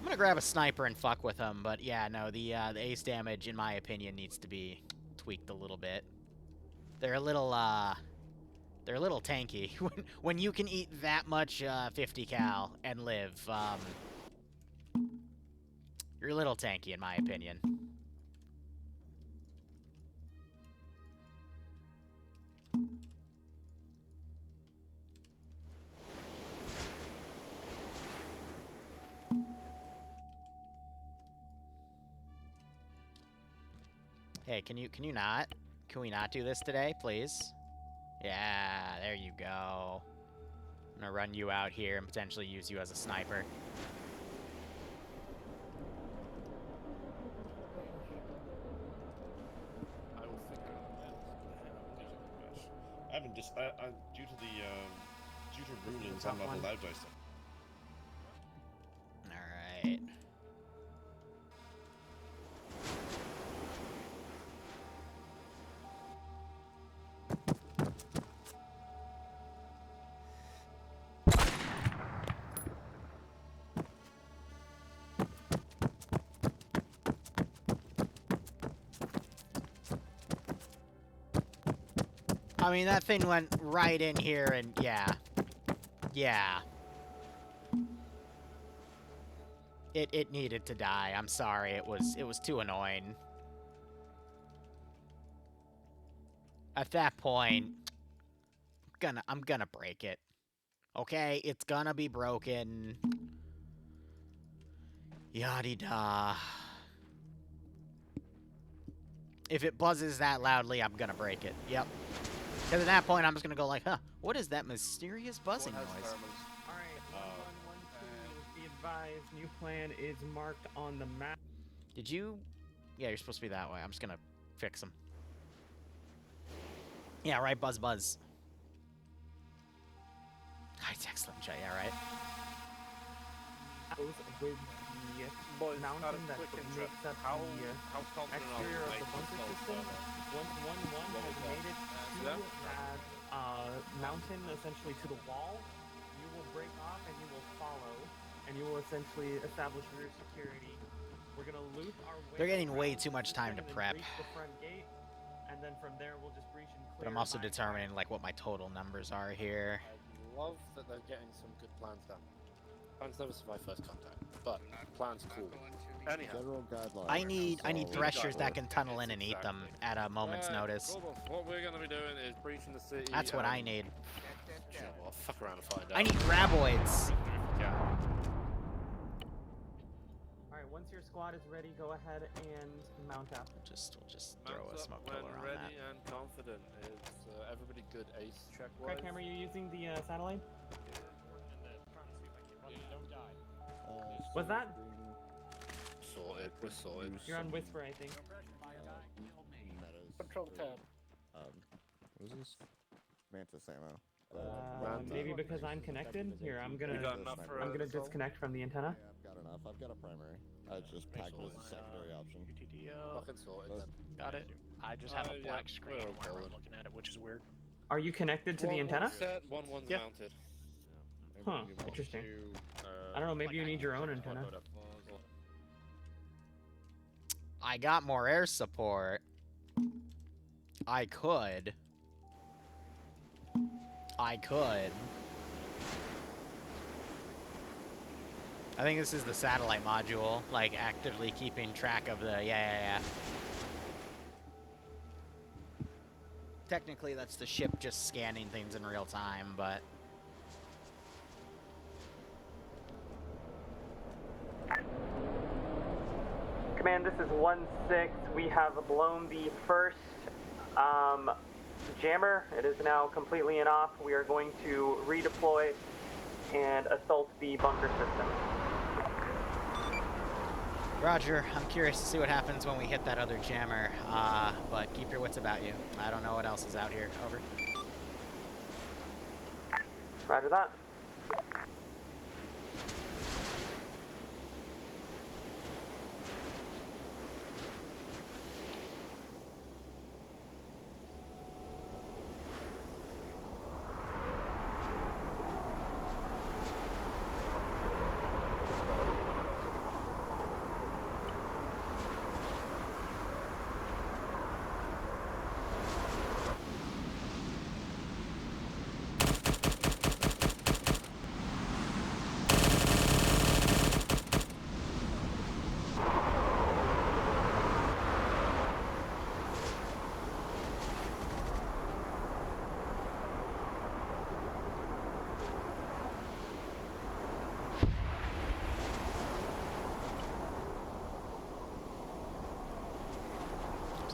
I'm gonna grab a sniper and fuck with them, but yeah, no, the ace damage, in my opinion, needs to be tweaked a little bit. They're a little tanky. When you can eat that much 50 cal and live, you're a little tanky, in my opinion. Hey, can we not do this today, please? Yeah, there you go. I'm gonna run you out here and potentially use you as a sniper. I will think about that. I haven't just due to the rulings, I'm not allowed to. All right. I mean, that thing went right in here, and yeah. Yeah. It needed to die. I'm sorry. It was too annoying. At that point, I'm gonna break it. Okay? It's gonna be broken. Yadda. If it buzzes that loudly, I'm gonna break it. Yep. Because at that point, I'm just gonna go like, huh, what is that mysterious buzzing noise? Alright, 1-1-1-2, be advised, new plan is marked on the map. Did you? Yeah, you're supposed to be that way. I'm just gonna fix them. Yeah, right, buzz, buzz. High-tech Slim J, yeah, right. With the mountain that makes up the exterior of the bunker system. Once 1-1 has made it to that mountain, essentially to the wall, you will break off and you will follow, and you will essentially establish your security. We're gonna loop our way. They're getting way too much time to prep. Breach the front gate, and then from there we'll just breach and clear. But I'm also determining like what my total numbers are here. I love that they're getting some good plans done. Plans never survive first contact, but plan's cool. Anyhow, General guidelines. I need all threshers that guidelines. can tunnel in and eat them at a moment's notice. Cool. What we're gonna be doing is breaching the city. That's what I need. You know what? Fuck around and find out. I need graboids. Yeah. Alright, once your squad is ready, go ahead and mount up. We'll just throw Mount a up smoke when pillar on ready that. and confident. Is everybody good ace check wise? Craig, are you using the satellite? Was that? Sorted. We're sorted. You're on Whisper, I think. Control tab. What is this? Mantis ammo. Maybe because I'm connected. Here, I'm gonna disconnect from the antenna. Yeah, I've got enough. I've got a primary. I just packed it as a secondary option. Fucking sorted then. Got it. I just have a black yeah, screen we're where we're golden. looking at it, which is weird. Are you connected to the antenna? Set, one's Yeah. mounted. Huh, interesting. I don't know, maybe you need your own antenna. I got more air support. I could. I think this is the satellite module, like actively keeping track of the, yeah. Technically, that's the ship just scanning things in real time, but... Command, this is 1-6. We have blown the first jammer. It is now completely in off. We are going to redeploy and assault the bunker system. Roger, I'm curious to see what happens when we hit that other jammer, but keep your wits about you. I don't know what else is out here. Over. Roger that.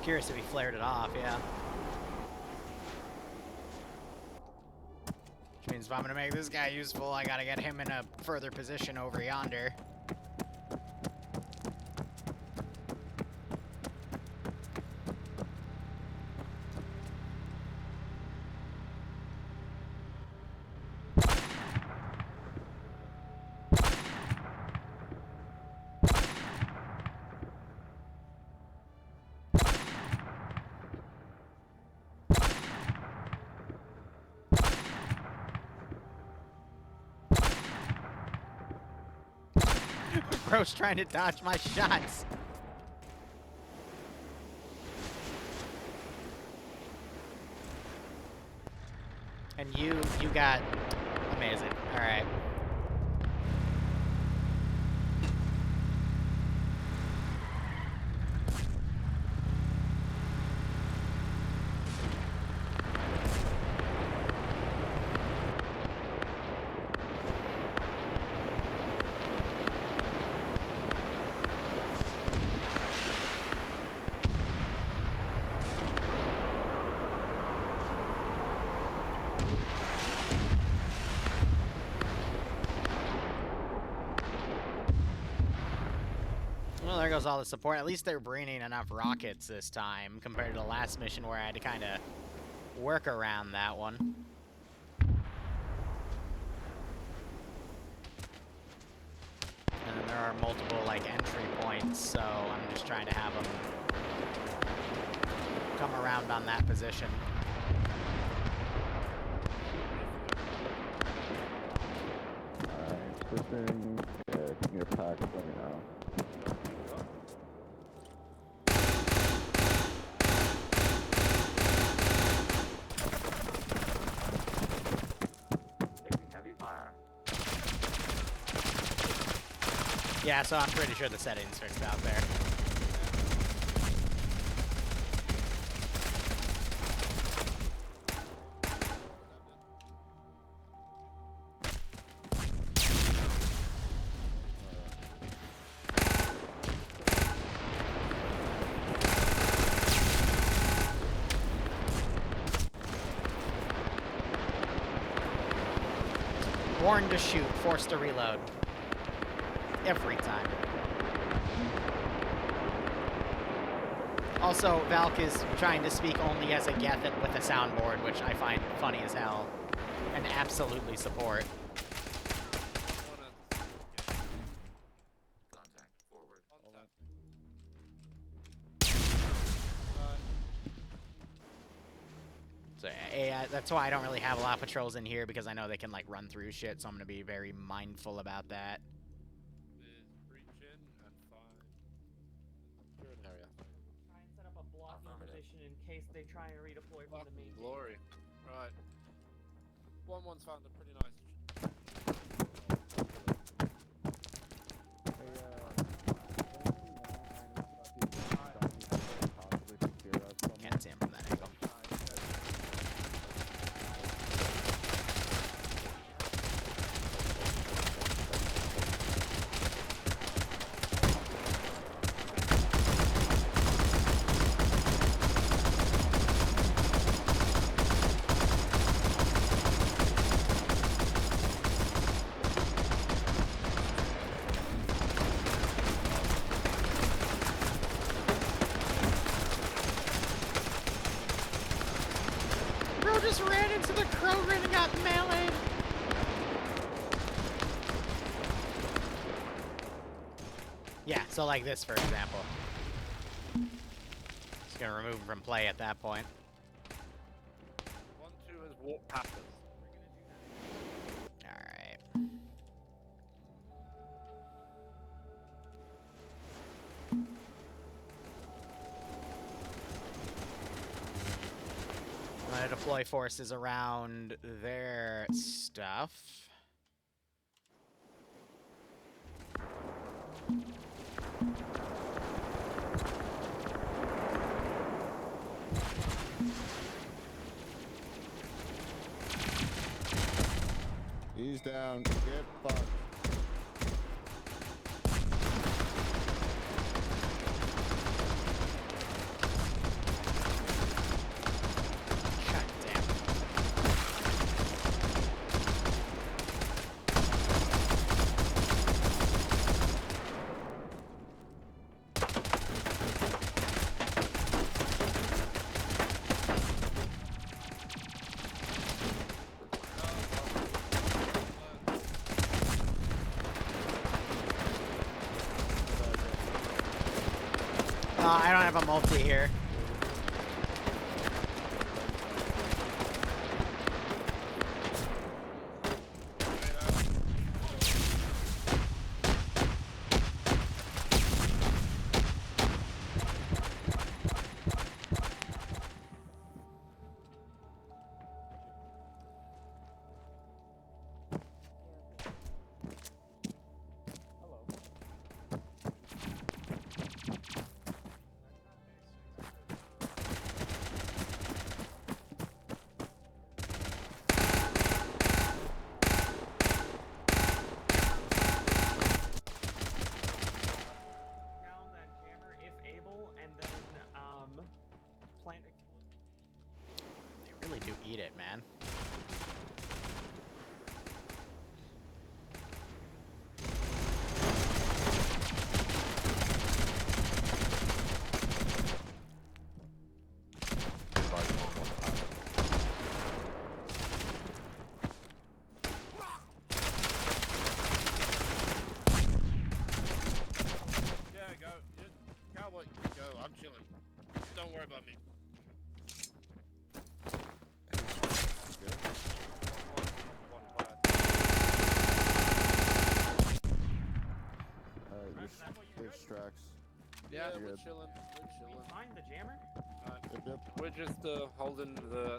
Curious if he flared it off, yeah. Which means if I'm gonna make this guy useful, I gotta get him in a further position over yonder. Bro's trying to dodge my shots. And you got amazing. All right. Well, there goes all the support. At least they're bringing enough rockets this time compared to the last mission where I had to kind of work around that one. And then there are multiple, like, entry points, so I'm just trying to have them come around on that position. Alright, switching. If you need a pack, let me know. Heavy fire. Yeah, so I'm pretty sure the settings fixed out there. Warned to shoot, forced to reload. Every time. Also, Valk is trying to speak only as a Gethin with a soundboard, which I find funny as hell. And absolutely support. So yeah, that's why I don't really have a lot of patrols in here, because I know they can like run through shit, so I'm gonna be very mindful about that. Try and set up a blocking position in case they try and redeploy from the main Glory. Right. 1-1's found a pretty nice. Can't see him from that angle. Bro just ran into the Krogan and got meleeed. Yeah, so like this, for example. Just gonna remove him from play at that point. 1-2 has walked past us. Alright. I'm gonna deploy forces around their stuff. He's down. Get fucked. I don't have a multi here. They really do eat it, man. Yeah, go. Cowboy, go. I'm chilling. Don't worry about me. There's tracks. Yeah, You're we're good. chilling. We're chilling. Find the jammer? Yep. We're just holding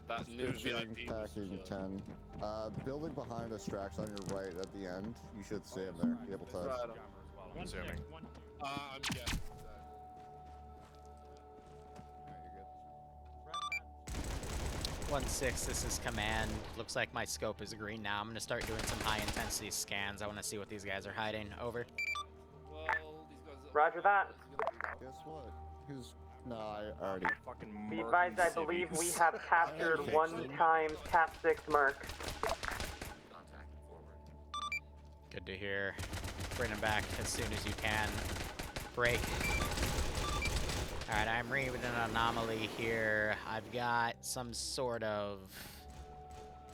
that new VIP. Packing 10. The building behind us tracks on your right at the end. You should see him there. Be able to. I'm assuming. I'm guessing. Alright, 1-6, this is command. Looks like my scope is green now. I'm gonna start doing some high intensity scans. I wanna see what these guys are hiding. Over. Well, these guys. Roger that. Guess what? Who's... No, I already... Fucking Be advised, I believe we have captured one times Cat 6 Merc. Good to hear. Bring them back as soon as you can. Break. Alright, I'm reading an anomaly here. I've got some sort of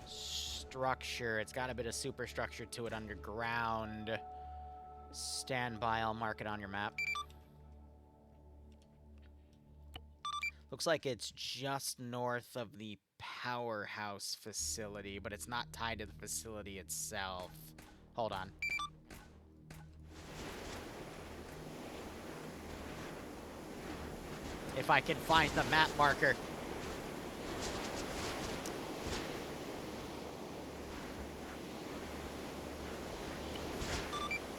structure. It's got a bit of superstructure to it underground. Stand by, I'll mark it on your map. Looks like it's just north of the powerhouse facility, but it's not tied to the facility itself. Hold on. If I can find the map marker.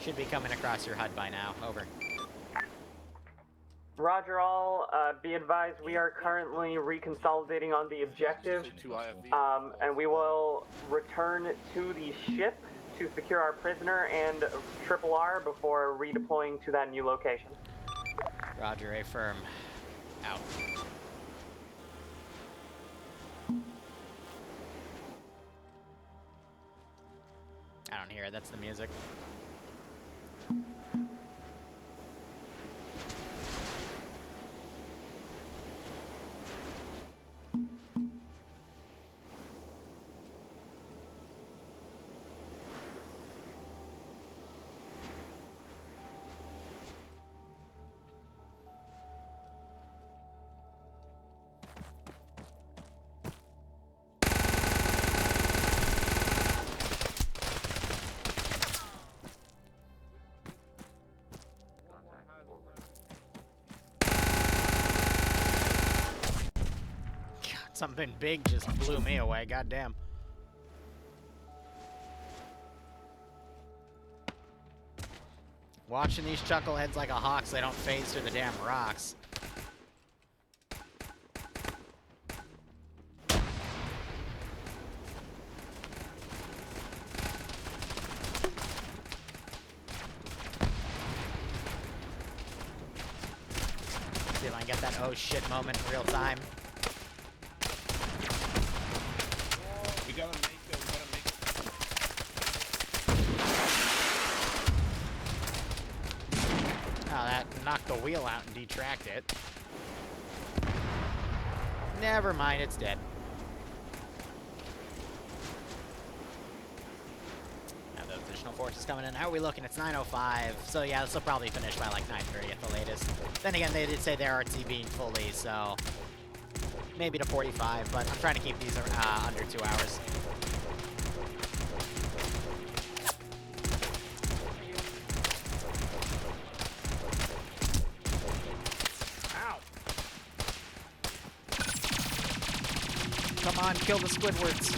Should be coming across your HUD by now. Over. Roger all, be advised we are currently reconsolidating on the objective, and we will return to the ship to secure our prisoner and Triple R before redeploying to that new location. Roger, A firm. Out. I don't hear it, that's the music. Something big just blew me away, goddamn. Watching these chuckleheads like a hawk so they don't phase through the damn rocks. See if I can get that oh shit moment in real time. We gotta make Oh, that knocked the wheel out and detracked it. Never mind, it's dead. Now those additional forces coming in. How are we looking? It's 9:05. So yeah, this will probably finish by like 9:30 at the latest. Then again, they did say their RT being fully, so maybe to 45, but I'm trying to keep these under 2 hours. Come on, kill the Squidwards.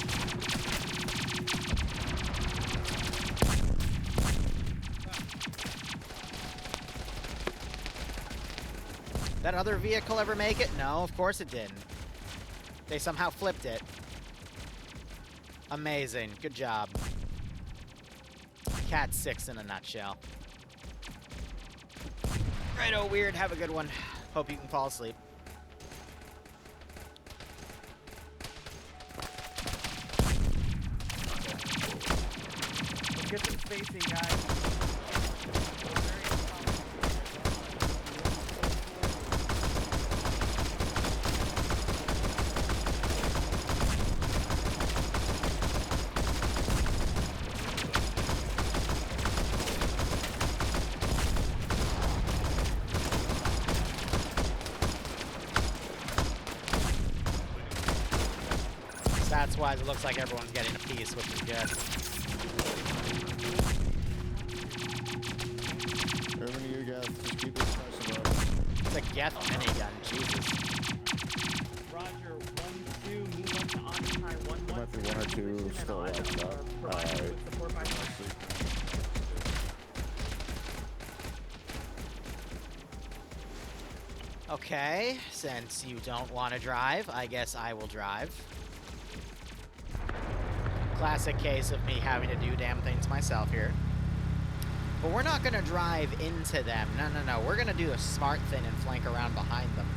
That other vehicle ever make it? No, of course it didn't. They somehow flipped it. Amazing. Good job. Cat 6 in a nutshell. Righto, weird. Have a good one. Hope you can fall asleep. Get some spacing, guys. Stats-wise, it looks like everyone's getting a piece, which is good. Everyone you guys, just keep this pressure up. It's a Geth minigun, Jesus. Roger, 1-2, move up to occupy 1-1. Might be one or two still left up. Alright. Okay, since you don't want to drive, I guess I will drive. Classic case of me having to do damn things myself here. But we're not going to drive into them. No, no, no. We're going to do a smart thing and flank around behind them.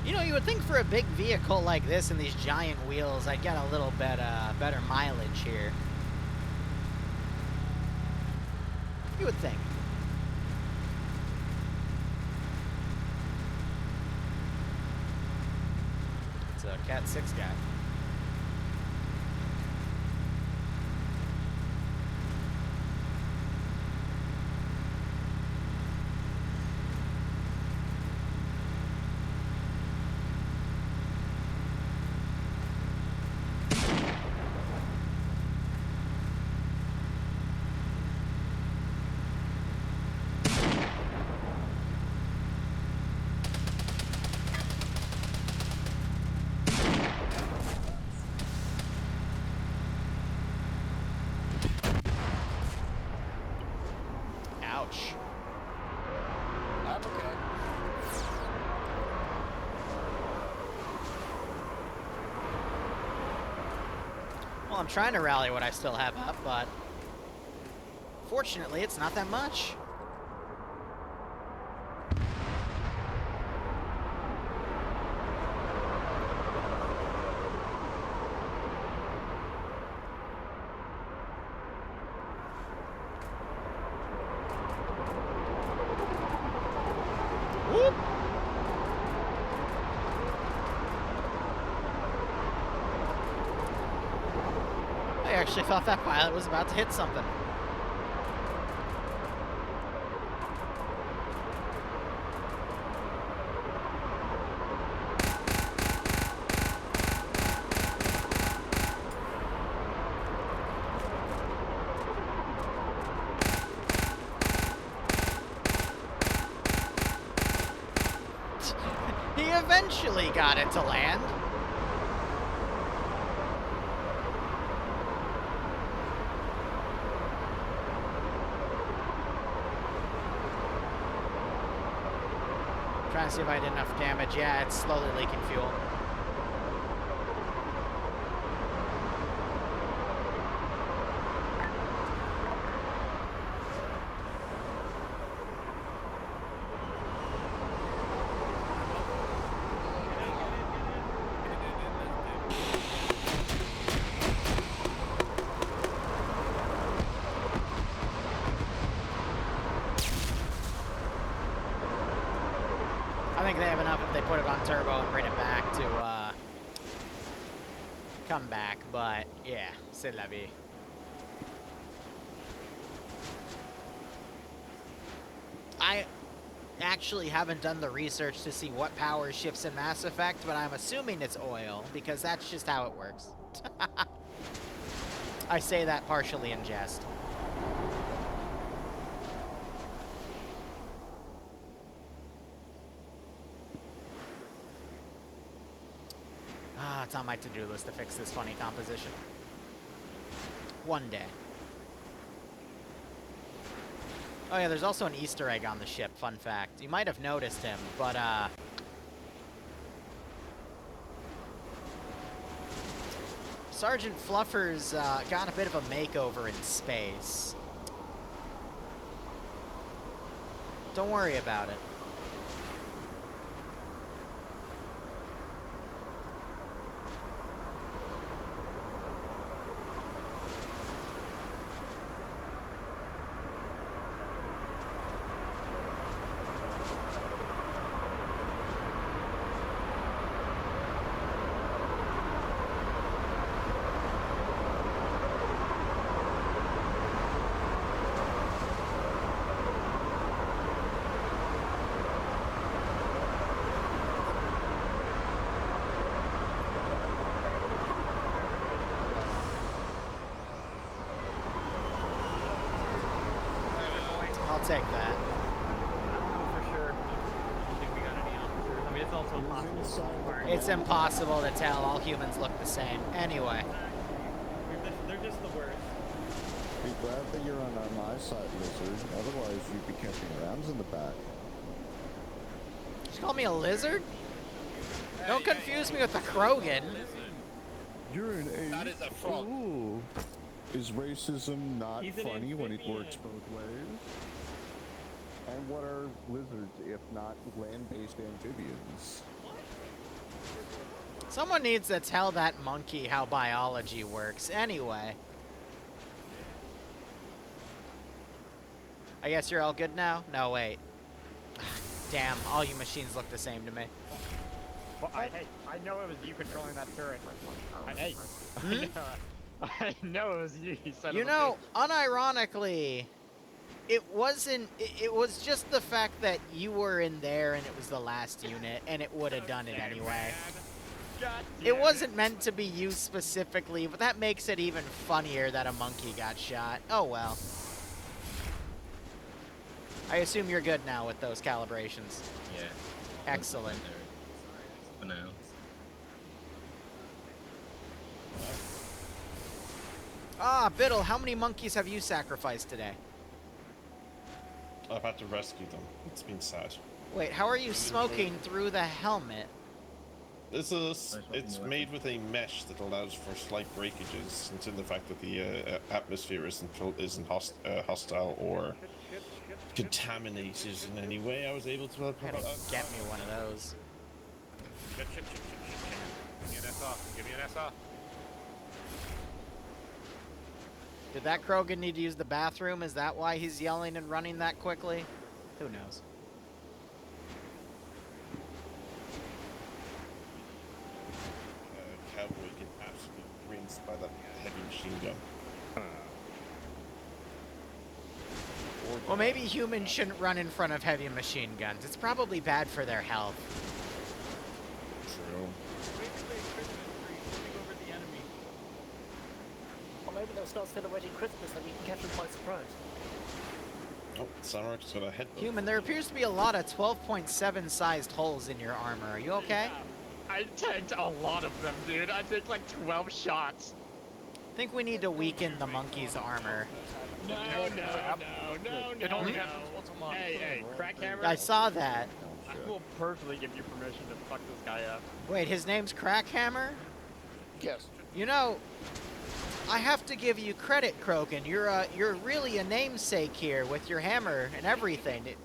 You know, you would think for a big vehicle like this and these giant wheels, I'd get a little bit better mileage here. You would think. It's a Cat 6 guy. Ouch. I'm okay. Well, I'm trying to rally what I still have up, but fortunately, it's not that much. Whoop. I actually thought that pilot was about to hit something. He eventually got it to land. Trying to see if I did enough damage. Yeah, it's slowly leaking fuel. I think they have enough if they put it on turbo and bring it back to come back, but yeah, c'est la vie. I actually haven't done the research to see what power shifts in Mass Effect, but I'm assuming it's oil, because that's just how it works. I say that partially in jest. It's on my to-do list to fix this funny composition. One day. Oh yeah, there's also an Easter egg on the ship, fun fact. You might have noticed him, but Sergeant Fluffer's got a bit of a makeover in space. Don't worry about it. take that. For sure. I don't think we got any officers. I mean, it's also possible. It's impossible to tell. All humans look the same. Anyway. They're just the worst. Be glad that you're on my side, Lizard. Otherwise, you'd be catching rounds in the back. Did you call me a lizard? Don't confuse me with a Krogan. You're an A. That is a frog. Ooh. Is racism not He's an funny when it amphibian. works both ways? And what are lizards if not land-based amphibians? Someone needs to tell that monkey how biology works. Anyway. I guess you're all good now? No, wait. Damn, all you machines look the same to me. Well, I know it was you controlling that turret. Hey. Hmm? I know it was you. You know, unironically, it wasn't. It was just the fact that you were in there and it was the last unit, and it would have done it anyway. It wasn't meant to be you specifically, but that makes it even funnier that a monkey got shot. Oh well. I assume you're good now with those calibrations. Yeah. Excellent. For now. Ah, Biddle, how many monkeys have you sacrificed today? I've had to rescue them. It's been sad. Wait, how are you smoking through the helmet? It's made with a mesh that allows for slight breakages until the fact that the atmosphere isn't hostile or contaminated in any way. I was able to help. Gotta get me one of those. Shit. Give me an SR. Give me an SR. Did that Krogan need to use the bathroom? Is that why he's yelling and running that quickly? Who knows? Cowboy get absolutely rinsed by that heavy machine gun. Well, maybe humans shouldn't run in front of heavy machine guns. It's probably bad for their health. True. Or maybe they'll start celebrating Christmas and we can catch them by surprise. Oh, Sunrock's got a head. Human, there appears to be a lot of 12.7 sized holes in your armor. Are you okay? I tanked a lot of them, dude. I took like 12 shots. I think we need to weaken the monkey's armor. No. It only happens once a month. Hey, Crackhammer. I saw that. I will personally give you permission to fuck this guy up. Wait, his name's Crackhammer? Yes. You know, I have to give you credit, Krogan. You're really a namesake here with your hammer and everything.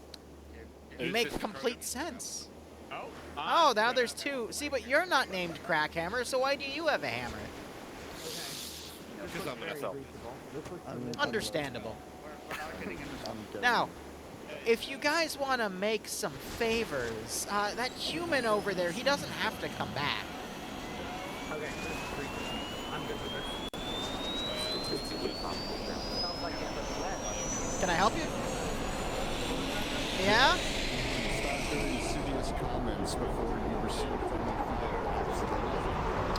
You make complete sense. Oh, now there's two. See, but you're not named Crackhammer, so why do you have a hammer? Because I'm an SL. Understandable. Now, if you guys want to make some favors, that human over there, he doesn't have to come back. Okay, I'm good with this. Can I help you? Yeah? Stop doing insidious comments before you receive them.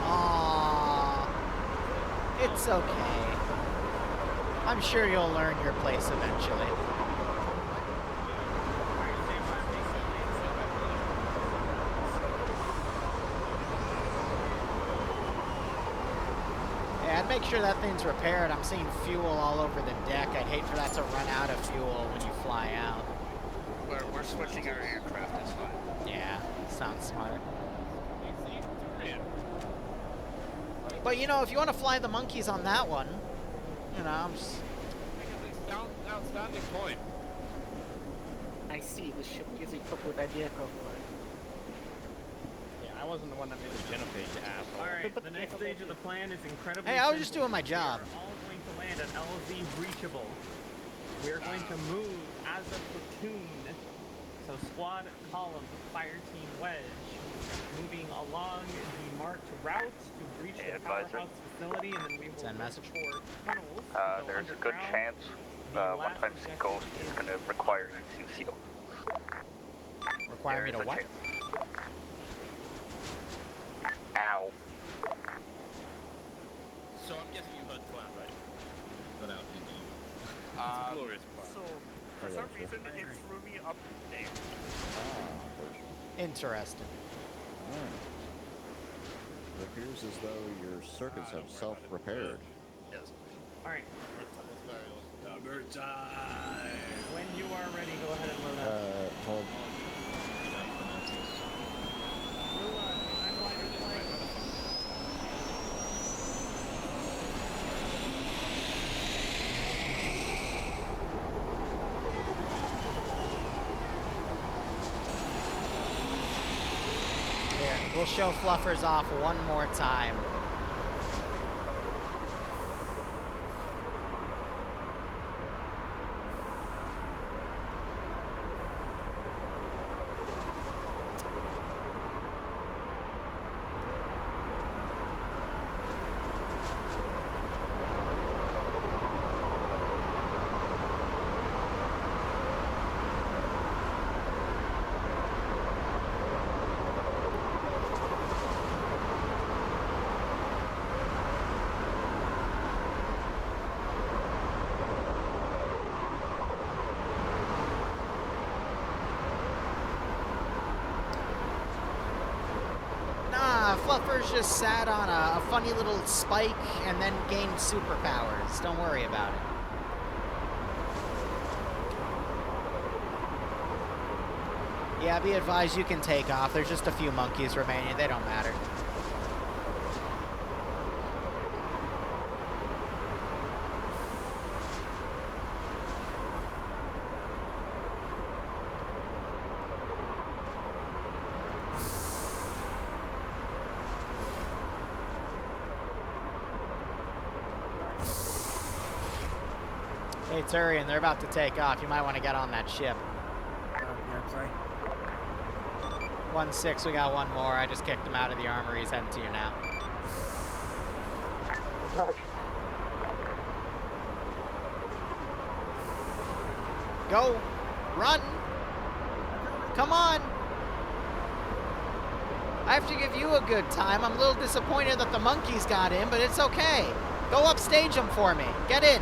Aww. It's okay. I'm sure you'll learn your place eventually. Yeah, I'd make sure that thing's repaired. I'm seeing fuel all over the deck. I'd hate for that to run out of fuel when you fly out. We're switching our aircraft, it's fine. Yeah, sounds smart. But you know, if you want to fly the monkeys on that one, you know, I'm just... Outstanding point. I see, the ship is equipped with idea profile. Yeah, I wasn't the one that made the genopage, asshole. Alright, the next stage of the plan is incredibly Hey, I was just simple. doing my job. We are all going to land at LZ Reachable. We are going to move as a platoon. So squad, column, fire team, wedge. Moving along the marked route to breach the powerhouse facility, and then we will Send message. explore tunnels. There's a good chance one times Ghost is going to require you to seal. Require me to what? Ow. So I'm guessing you heard clown, right? Without Glorious part. So, for some reason, it threw me up there. Interesting. Alright. It appears as though your circuits have self-repaired. Yes. Alright. Number time. When you are ready, go ahead and load up. Hold. Here, we'll show Fluffers off one more time. Fluffers just sat on a funny little spike and then gained superpowers. Don't worry about it. Yeah, be advised you can take off. There's just a few monkeys remaining. They don't matter. Hey, Turian, they're about to take off. You might want to get on that ship. Yeah, sorry. 1-6, we got one more. I just kicked him out of the armory. He's heading to you now. Go! Run! Come on! I have to give you a good time. I'm a little disappointed that the monkeys got in, but it's okay. Go upstage them for me. Get in.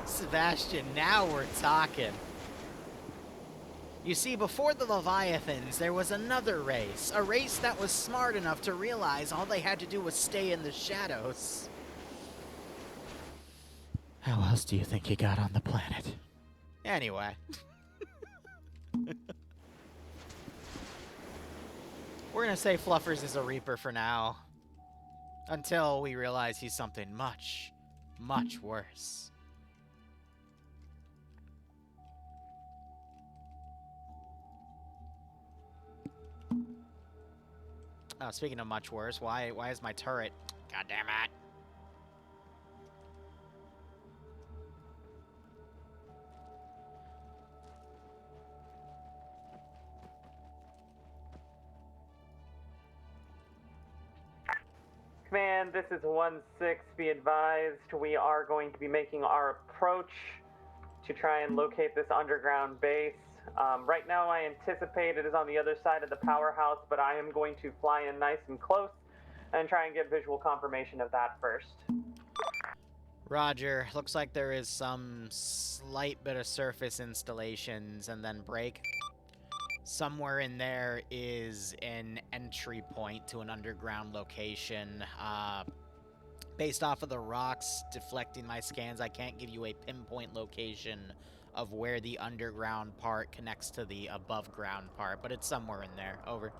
Sebastian, now we're talking. You see, before the Leviathans, there was another race. A race that was smart enough to realize all they had to do was stay in the shadows. How else do you think you got on the planet? Anyway. We're gonna say Fluffers is a Reaper for now. Until we realize he's something much, much worse. Oh, speaking of much worse, why is my turret? God damn it. Command, this is 1-6. Be advised, we are going to be making our approach to try and locate this underground base. Right now, I anticipate it is on the other side of the powerhouse, but I am going to fly in nice and close and try and get visual confirmation of that first. Roger. Looks like there is some slight bit of surface installations and then break. Somewhere in there is an entry point to an underground location. Based off of the rocks deflecting my scans, I can't give you a pinpoint location of where the underground part connects to the above ground part, but it's somewhere in there. Over.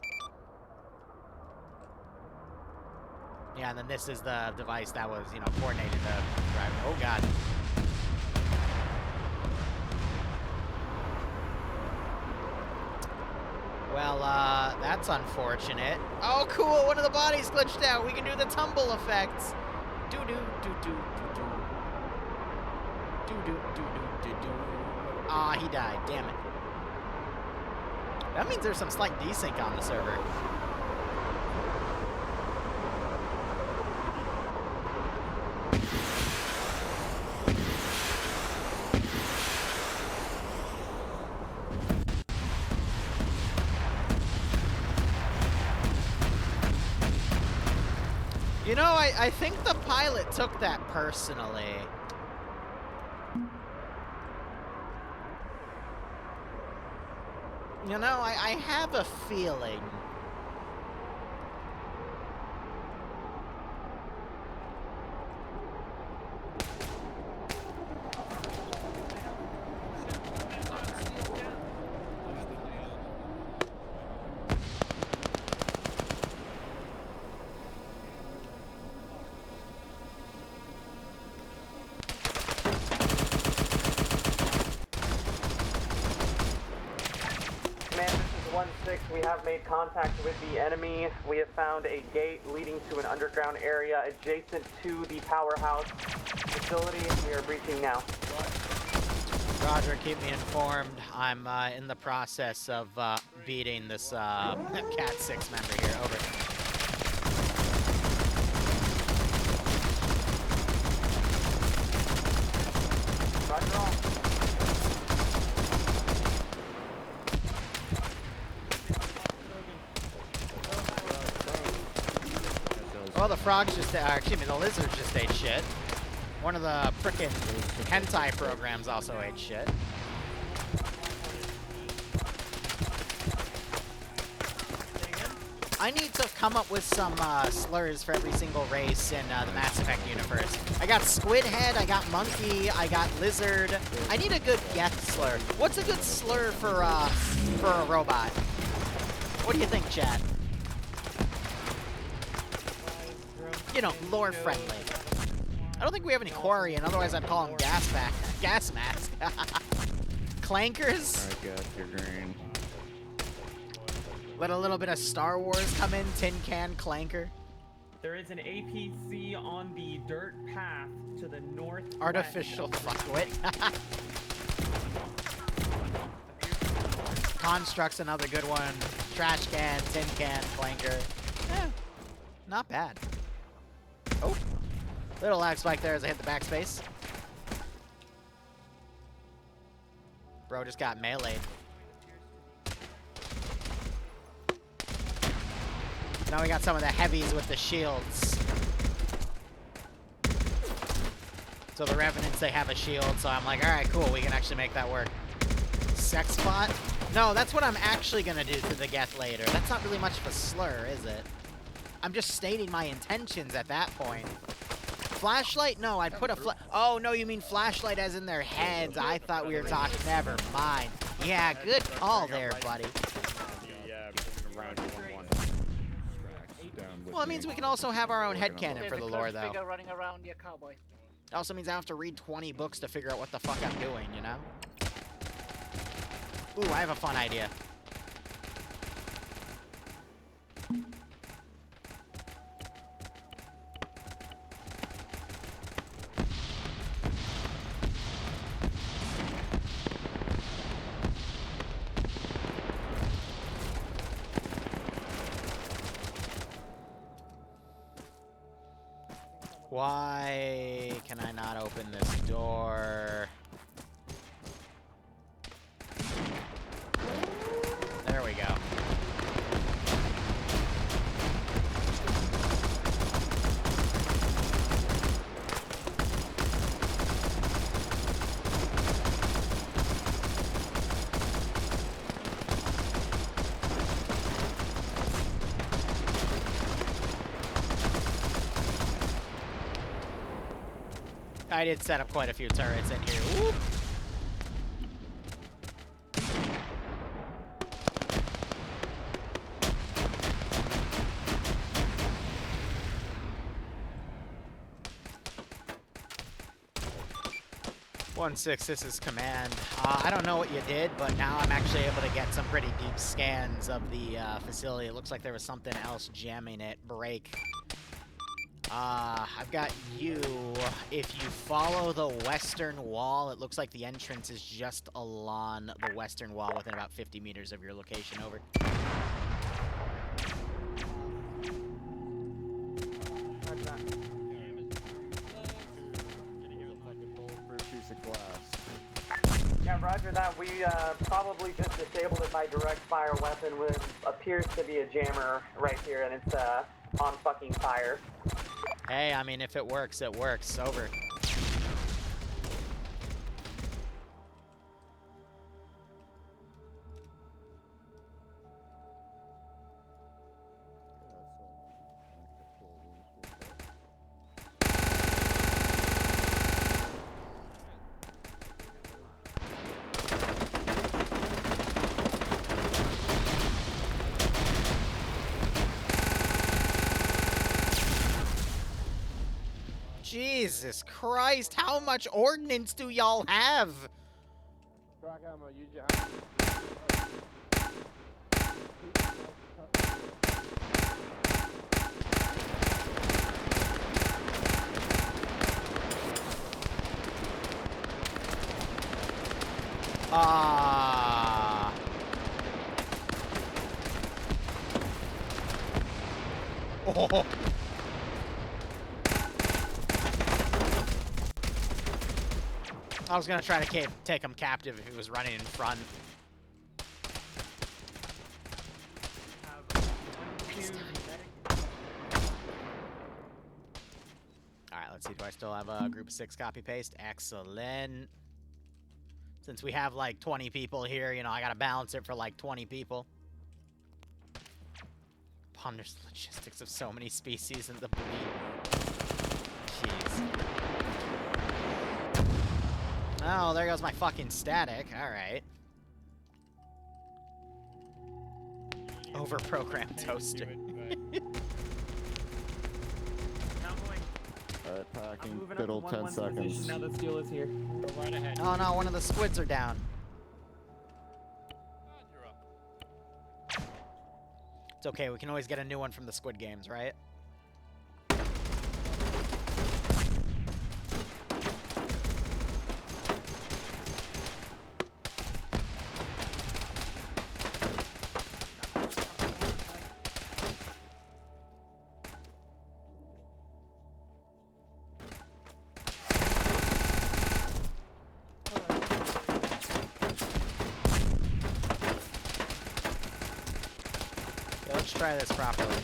Yeah, and then this is the device that was, you know, coordinated the drive. Oh, God. Well, that's unfortunate. Oh, cool! One of the bodies glitched out. We can do the tumble effects. Do-do-do-do-do-do. Do-do-do-do-do-do. Ah, he died. Damn it. That means there's some slight desync on the server. You know, I think the pilot took that personally. You know, I have a feeling. We have made contact with the enemy. We have found a gate leading to an underground area adjacent to the powerhouse facility. We are breaching now. Roger, keep me informed. I'm in the process of beating this Cat 6 member here. Over. Roger all. Well, the frogs just, excuse me, the lizards just ate shit. One of the frickin' hentai programs also ate shit. I need to come up with some slurs for every single race in the Mass Effect universe. I got squid head, I got monkey, I got lizard. I need a good Geth slur. What's a good slur for a robot? What do you think, chat? You know, lore friendly. I don't think we have any Quarian, otherwise I'd call them gas mask. Clankers? Alright, got your green. Let a little bit of Star Wars come in, tin can clanker. There is an APC on the dirt path to the north. Artificial fuckwit. Construct's another good one. Trash can, tin can, clanker. Eh, not bad. Oh, little lag spike there as I hit the backspace. Bro just got meleeed. Now we got some of the heavies with the shields. So the Revenants, they have a shield, so I'm like, alright, cool, we can actually make that work. Sex bot? No, that's what I'm actually gonna do to the Geth later. That's not really much of a slur, is it? I'm just stating my intentions at that point. Flashlight? No, I'd put a oh, no, you mean flashlight as in their heads. I thought we were talking. Never mind. Yeah, good call there, buddy. Well, it means we can also have our own headcanon for the lore, though. Running around your cowboy. It also means I have to read 20 books to figure out what the fuck I'm doing, you know? Ooh, I have a fun idea. Why can I not open this door? There we go. I did set up quite a few turrets in here. Whoop. This is command. I don't know what you did, but now I'm actually able to get some pretty deep scans of the facility. It looks like there was something else jamming it. Break. I've got you. If you follow the western wall, it looks like the entrance is just along the western wall within about 50 meters of your location. Over. Yeah, roger that. We probably just disabled it by direct fire weapon with appears to be a jammer right here, and it's on fucking fire. Hey, I mean, if it works, it works. Over. Jesus Christ, how much ordnance do y'all have? Oh. I was gonna try to take him captive if he was running in front. Alright, let's see. Do I still have a group of 6 copy paste? Excellent. Since we have like 20 people here, you know, I gotta balance it for like 20 people. Ponders the logistics of so many species in the bleed. Jeez. Oh, there goes my fucking static. Alright. Overprogrammed toaster. Attacking, fiddle, 10 seconds. Now that steel is here. Go right ahead. Oh no, one of the squids are down. It's okay, we can always get a new one from the Squid Games, right? Let's try this properly.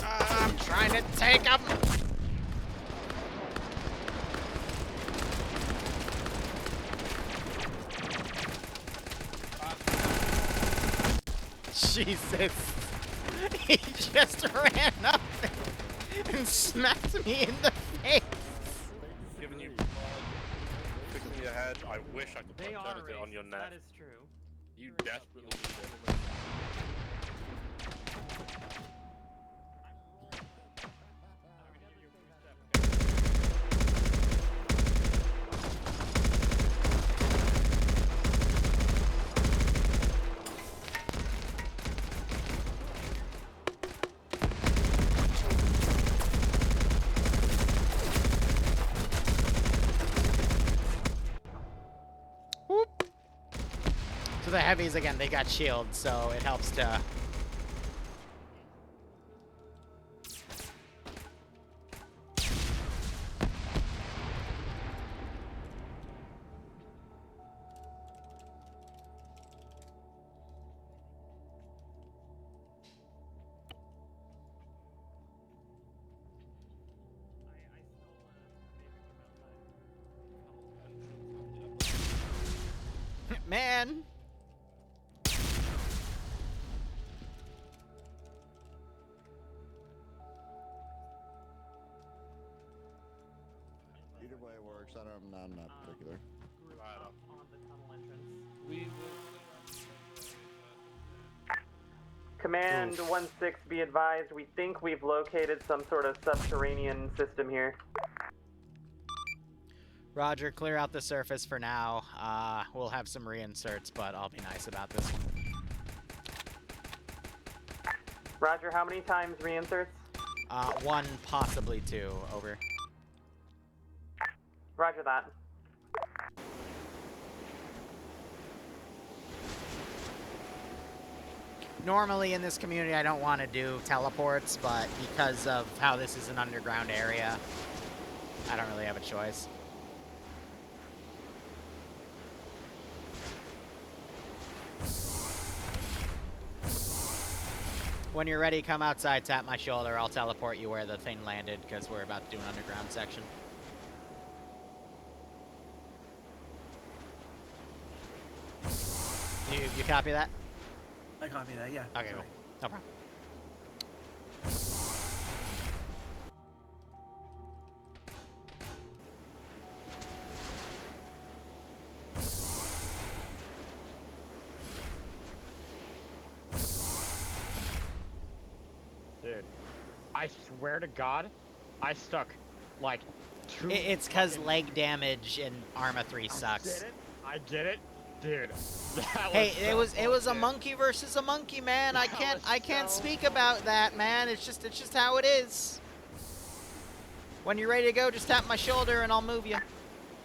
I'm trying to take him. Jesus. He just ran up and smacked me in the face. Giving you picking your head. I wish I could put benefit on your neck. That is true. You desperately need it. So the heavies, again, they got shields, so it helps to... Man! Either way works. I'm not particular. On the tunnel entrance. We Command 1-6, be advised, we think we've located some sort of subterranean system here. Roger, clear out the surface for now. We'll have some reinserts, but I'll be nice about this one. Roger, how many times reinserts? 1, possibly 2, over. Roger that. Normally in this community I don't want to do teleports, but because of how this is an underground area, I don't really have a choice. When you're ready, come outside, tap my shoulder, I'll teleport you where the thing landed, because we're about to do an underground section. You copy that? I copy that, yeah. Okay, cool. No problem. Dude, I swear to God, I stuck like 2. It's because leg damage in Arma 3 sucks. I get it, dude. Hey, it was a monkey versus a monkey, man. I can't speak about that, man. It's just how it is. When you're ready to go, just tap my shoulder and I'll move you.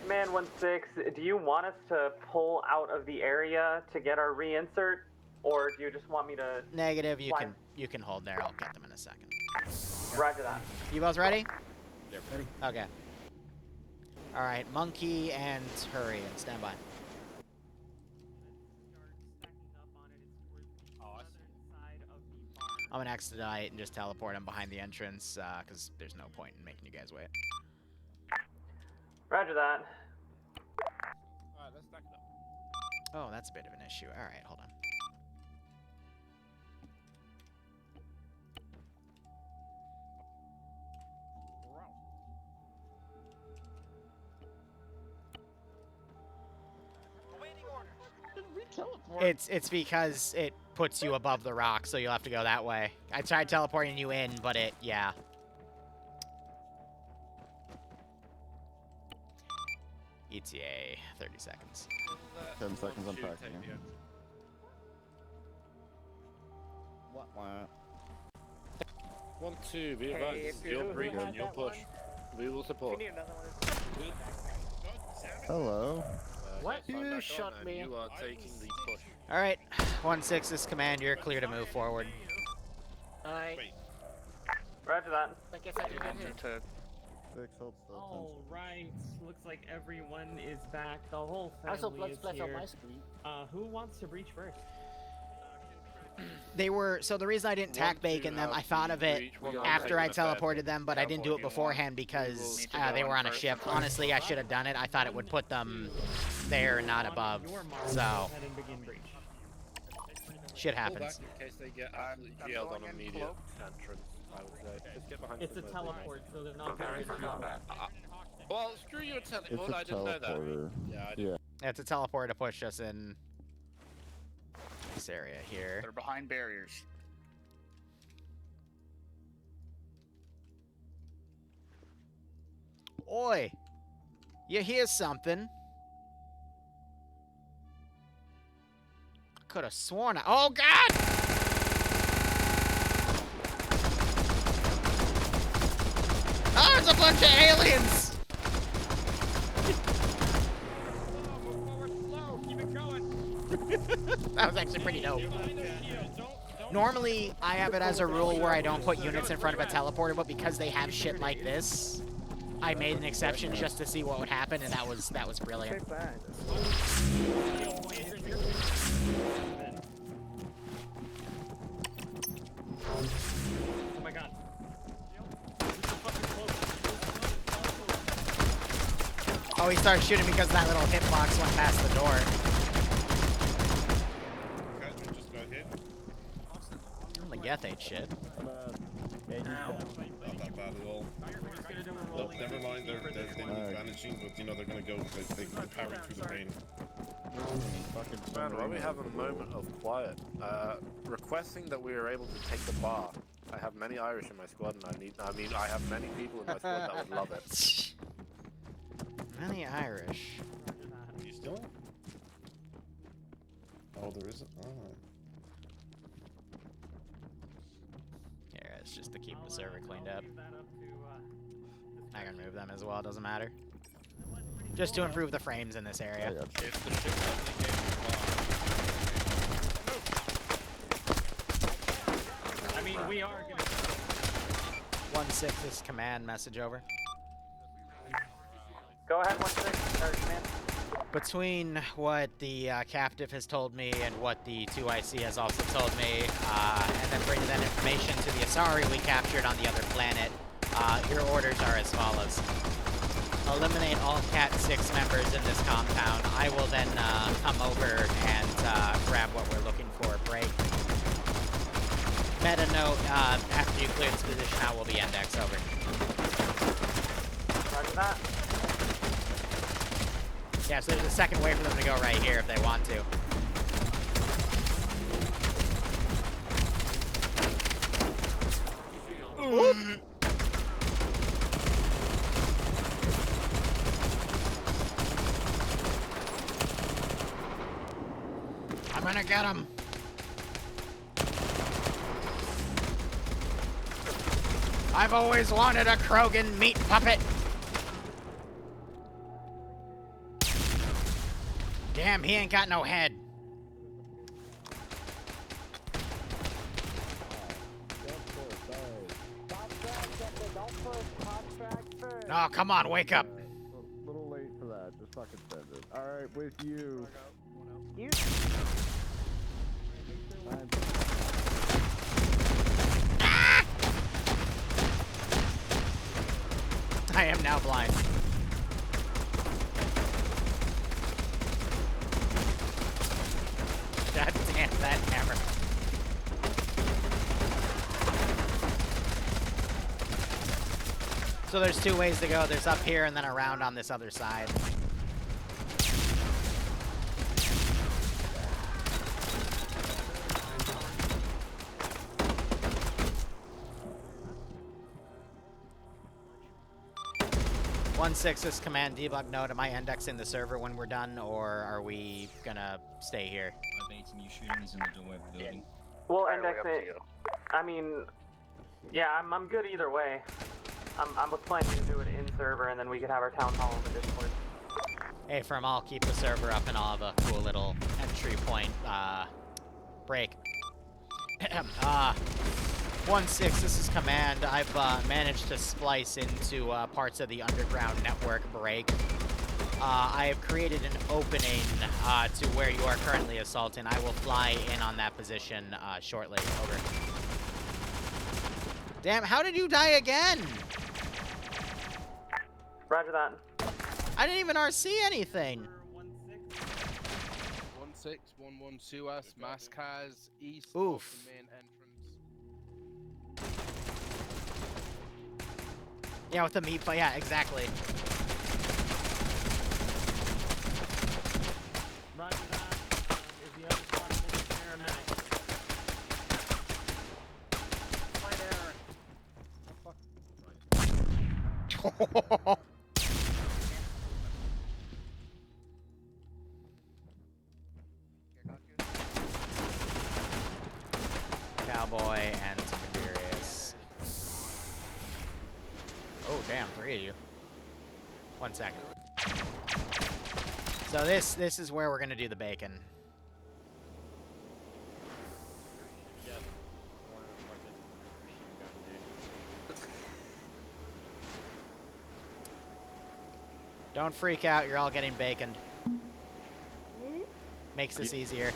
Command 1-6, do you want us to pull out of the area to get our reinsert, or do you just want me to? Negative. You can hold there. I'll get them in a second. Roger that. You both ready? Yep. Ready. Okay. All right, monkey and hurry and stand by. I'm gonna expedite and just teleport him behind the entrance, because there's no point in making you guys wait. Roger that. Alright, let's stack it up. Oh, that's a bit of an issue. All right, hold on. It's because it puts you above the rock, so you'll have to go that way. I tried teleporting you in, but yeah. ETA, 30 seconds. 10 seconds, I'm packing. What? 1, 2, be advised. You'll breach and you'll push. We will support. Hello. What? You shot me. You are taking the push. All right, 1-6 is command. You're clear to move forward. Alright. Roger that. I guess I didn't hit. 6, hold still. All right. Looks like everyone is back. The whole Also, family let's is flash out here. my screen. Who wants to breach first? They were, so the reason I didn't tack bacon them, I thought of it after I teleported them, but I didn't do it beforehand because they were on a ship. Honestly, I should have done it. I thought it would put them there, not above. So, shit happens. In case they get absolutely jailed on immediate entrance, I would say. Just get behind It's a somewhere they teleport, so they're not very well, screw you, It's teleport. a I didn't know that. teleporter. Yeah, I Yeah. It's a teleporter to push us in this area here. They're behind barriers. Oi! You hear something? I could have sworn oh, God! Oh, it's a bunch of aliens! That was actually pretty dope. Normally, I have it as a rule where I don't put units in front of a teleporter, but because they have shit like this, I made an exception just to see what would happen, and that was brilliant. Oh my god. Oh, he started shooting because that little hitbox went past the door. Just go ahead. Oh, the Geth ate shit. Not that bad at all. Look, never mind, they're managing, but you know they're gonna go. They parry through the pain. Man, while we have a moment of quiet, requesting that we are able to take the bar. I have many Irish in my squad, and I have many people in my squad that would love it. Many Irish. You still? Oh, there isn't. Oh. Here, it's just to keep the server cleaned up. I can move them as well, doesn't matter. Just to improve the frames in this area. If the ship suddenly came to I mean, we are gonna. 1-6 is command message over. Go ahead, 1-6. Start command. Between what the captive has told me and what the 2IC has also told me, and then bringing that information to the Asari we captured on the other planet, your orders are as follows. Eliminate all Cat 6 members in this compound. I will then come over and grab what we're looking for. Break. Meta note, after you clear this position, how will be index over? Roger that. Yeah, so there's a second way for them to go right here if they want to. I'm gonna get him. I've always wanted a Krogan meat puppet. Damn, he ain't got no head. Oh, come on, wake up. A little late for that. Just fucking send it. Alright, with you. You. Ah! I am now blind. God damn that hammer. So there's two ways to go. There's up here and then around on this other side. This command debug note. Am I indexing the server when we're done, or are we gonna stay here? I'm baiting you, shooting. He's in the doorway of the building. We'll index it. I mean, yeah, I'm good either way. I'm planning to do it in server, and then we could have our town hall in the Discord. Hey, Firm, I'll keep the server up, and I'll have a cool little entry point break. 1-6, this is command. I've managed to splice into parts of the underground network break. I have created an opening to where you are currently assaulting. I will fly in on that position shortly. Over. Damn, how did you die again? Roger that. I didn't even RC anything. 1-6, 112 us, Mascaz, east Oof. of the main entrance. Yeah, with the meat, but yeah, exactly. Roger that. Is the other squad moving paramedic? Cowboy and Tiberius. Oh, damn, 3 of you. 1 second. So this is where we're gonna do the bacon. Don't freak out, you're all getting baconed. Makes this easier.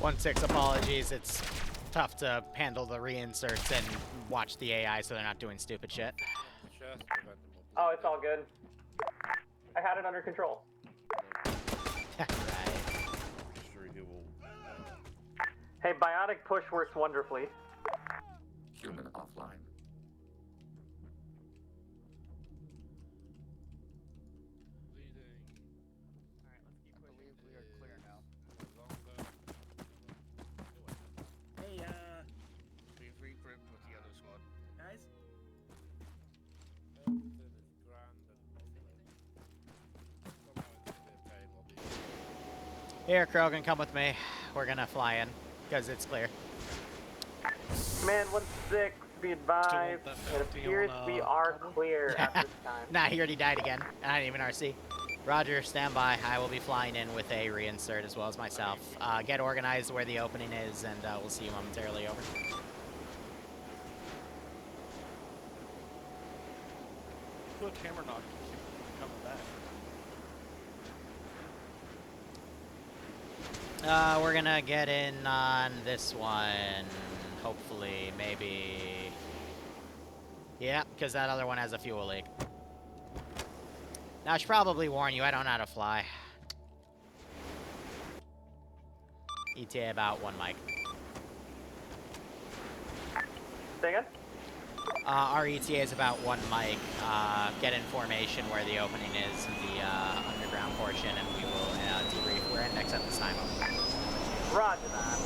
1-6 apologies. It's tough to handle the reinserts and watch the AI so they're not doing stupid shit. Oh, it's all good. I had it under control. Right. Sure he will. Hey, biotic push works wonderfully. Human offline. Hey, we've regrouped with the other squad. Guys? Here, Krogan, come with me. We're gonna fly in, because it's clear. Command 1-6, be advised. It appears we are clear at this time. Nah, he already died again. I didn't even RC. Roger, stand by. I will be flying in with a reinsert as well as myself. Get organized where the opening is, and we'll see you momentarily. Over. Put hammer knock coming back. We're gonna get in on this one. Hopefully, maybe. Yeah, because that other one has a fuel leak. Now, I should probably warn you, I don't know how to fly. ETA about 1 mic. Say again? Our ETA is about 1 mic. Get information where the opening is in the underground portion, and we will debrief. We're in next at this time. Roger that.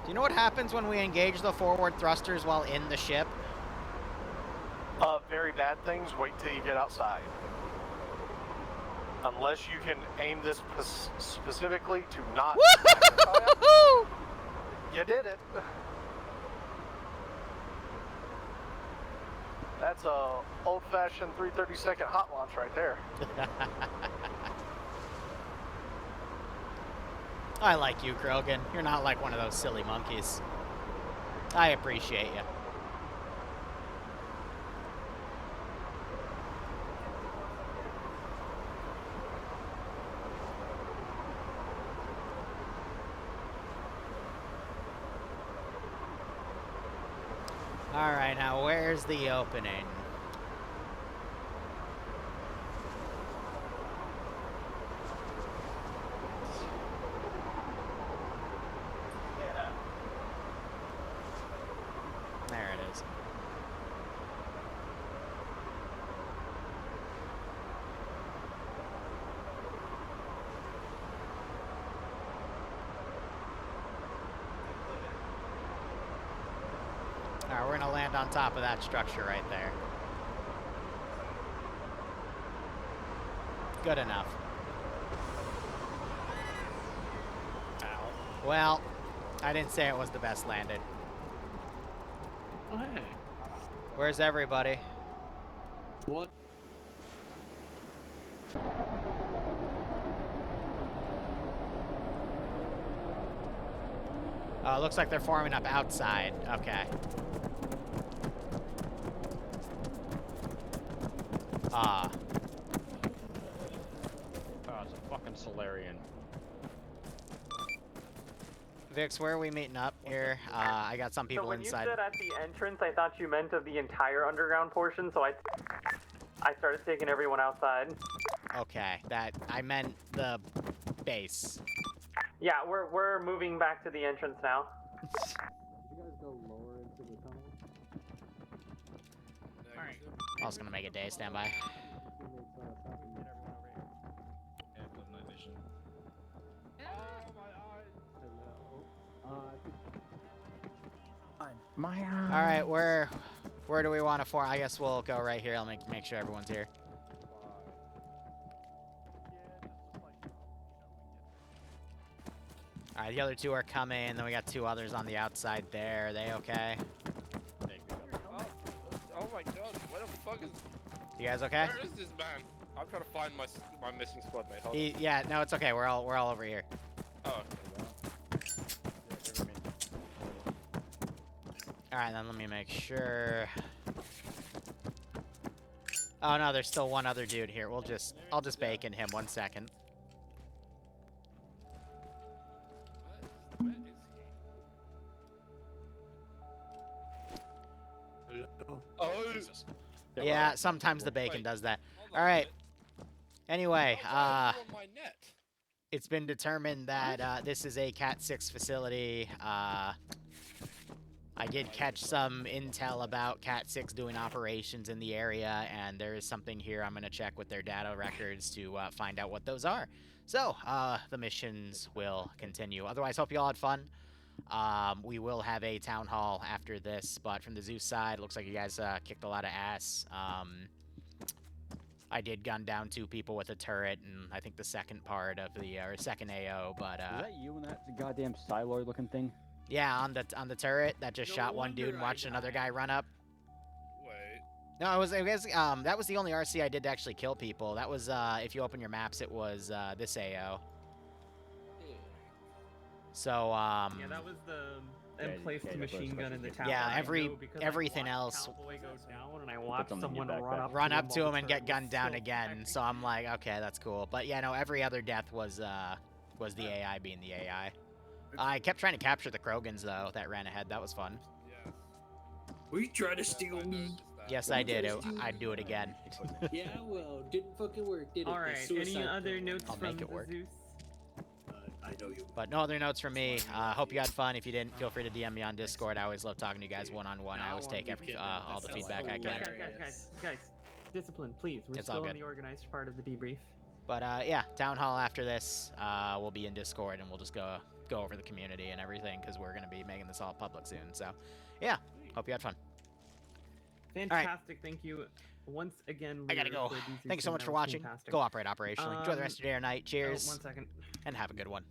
Do you know what happens when we engage the forward thrusters while in the ship? Very bad things. Wait till you get outside. Unless you can aim this specifically to not. You did it. That's a old-fashioned 332nd hot launch right there. I like you, Krogan. You're not like one of those silly monkeys. I appreciate you. Alright, now where's the opening? There it is. Alright, we're gonna land on top of that structure right there. Good enough. Ow. Well, I didn't say it was the best landed. Oh, hey. Where's everybody? What? Looks like they're forming up outside. Okay. Oh, it's a fucking Solarian. Vix, where are we meeting up here? I got some people so when inside. you said at the entrance, I thought you meant of the entire underground portion, so I started taking everyone outside. Okay, I meant the base. Yeah, we're moving back to the entrance now. Did you guys go lower into the tunnel? Alright. I was gonna make a day, stand by. Alright, where do we want to form? I guess we'll go right here. I'll make sure everyone's here. Alright, the other two are coming, then we got two others on the outside there. Are they okay? Oh my god, where the fuck is... You guys okay? Where is this man? I'm trying to find my missing squad mate. Hold on. Yeah, no, it's okay. We're all over here. Oh, Alright, then let me make sure. Oh no, there's still one other dude here. I'll just bacon him 1 second. Oh, Jesus. Yeah, sometimes the bacon does that. All right. Anyway, it's been determined that this is a Cat 6 facility. I did catch some intel about Cat 6 doing operations in the area, and there is something here I'm going to check with their data records to find out what those are. So, the missions will continue. Otherwise, hope you all had fun. We will have a town hall after this, but from the Zeus side, looks like you guys kicked a lot of ass. I did gun down 2 people with a turret, and I think the second part of the, or second AO, but, Is that you in that goddamn Psylord looking thing? Yeah, on the turret that just shot one dude and watched another guy run up. Wait. No, that was the only RC I did to actually kill people. That was, if you open your maps, it was, this AO. So, Yeah, that was the emplaced machine gun in the tower. Yeah, everything else. Cowboy go down, and I watched someone run up to him and get gunned down again. So I'm like, okay, that's cool. But yeah, no, every other death was the AI being the AI. I kept trying to capture the Krogans though. That ran ahead. That was fun. Were you trying to steal me? Yes, I did. I'd do it again. Yeah, well, didn't fucking work, did it? Alright, any other notes I'll from make it work. Zeus? I know you. But no other notes from me. Hope you had fun. If you didn't, feel free to DM me on Discord. I always love talking to you guys one-on-one. I always take all the feedback I can. Guys, discipline, please. We're It's all still in good. the organized part of the debrief. But yeah, town hall after this. We'll be in Discord and we'll just go over the community and everything because we're gonna be making this all public soon. So yeah, hope you had fun. Fantastic, thank you once again. I gotta Liru, go. for these Thanks so much that for was watching. fantastic. Go operate operationally. Enjoy the rest of your day or night. Cheers. 1 second. And have a good one.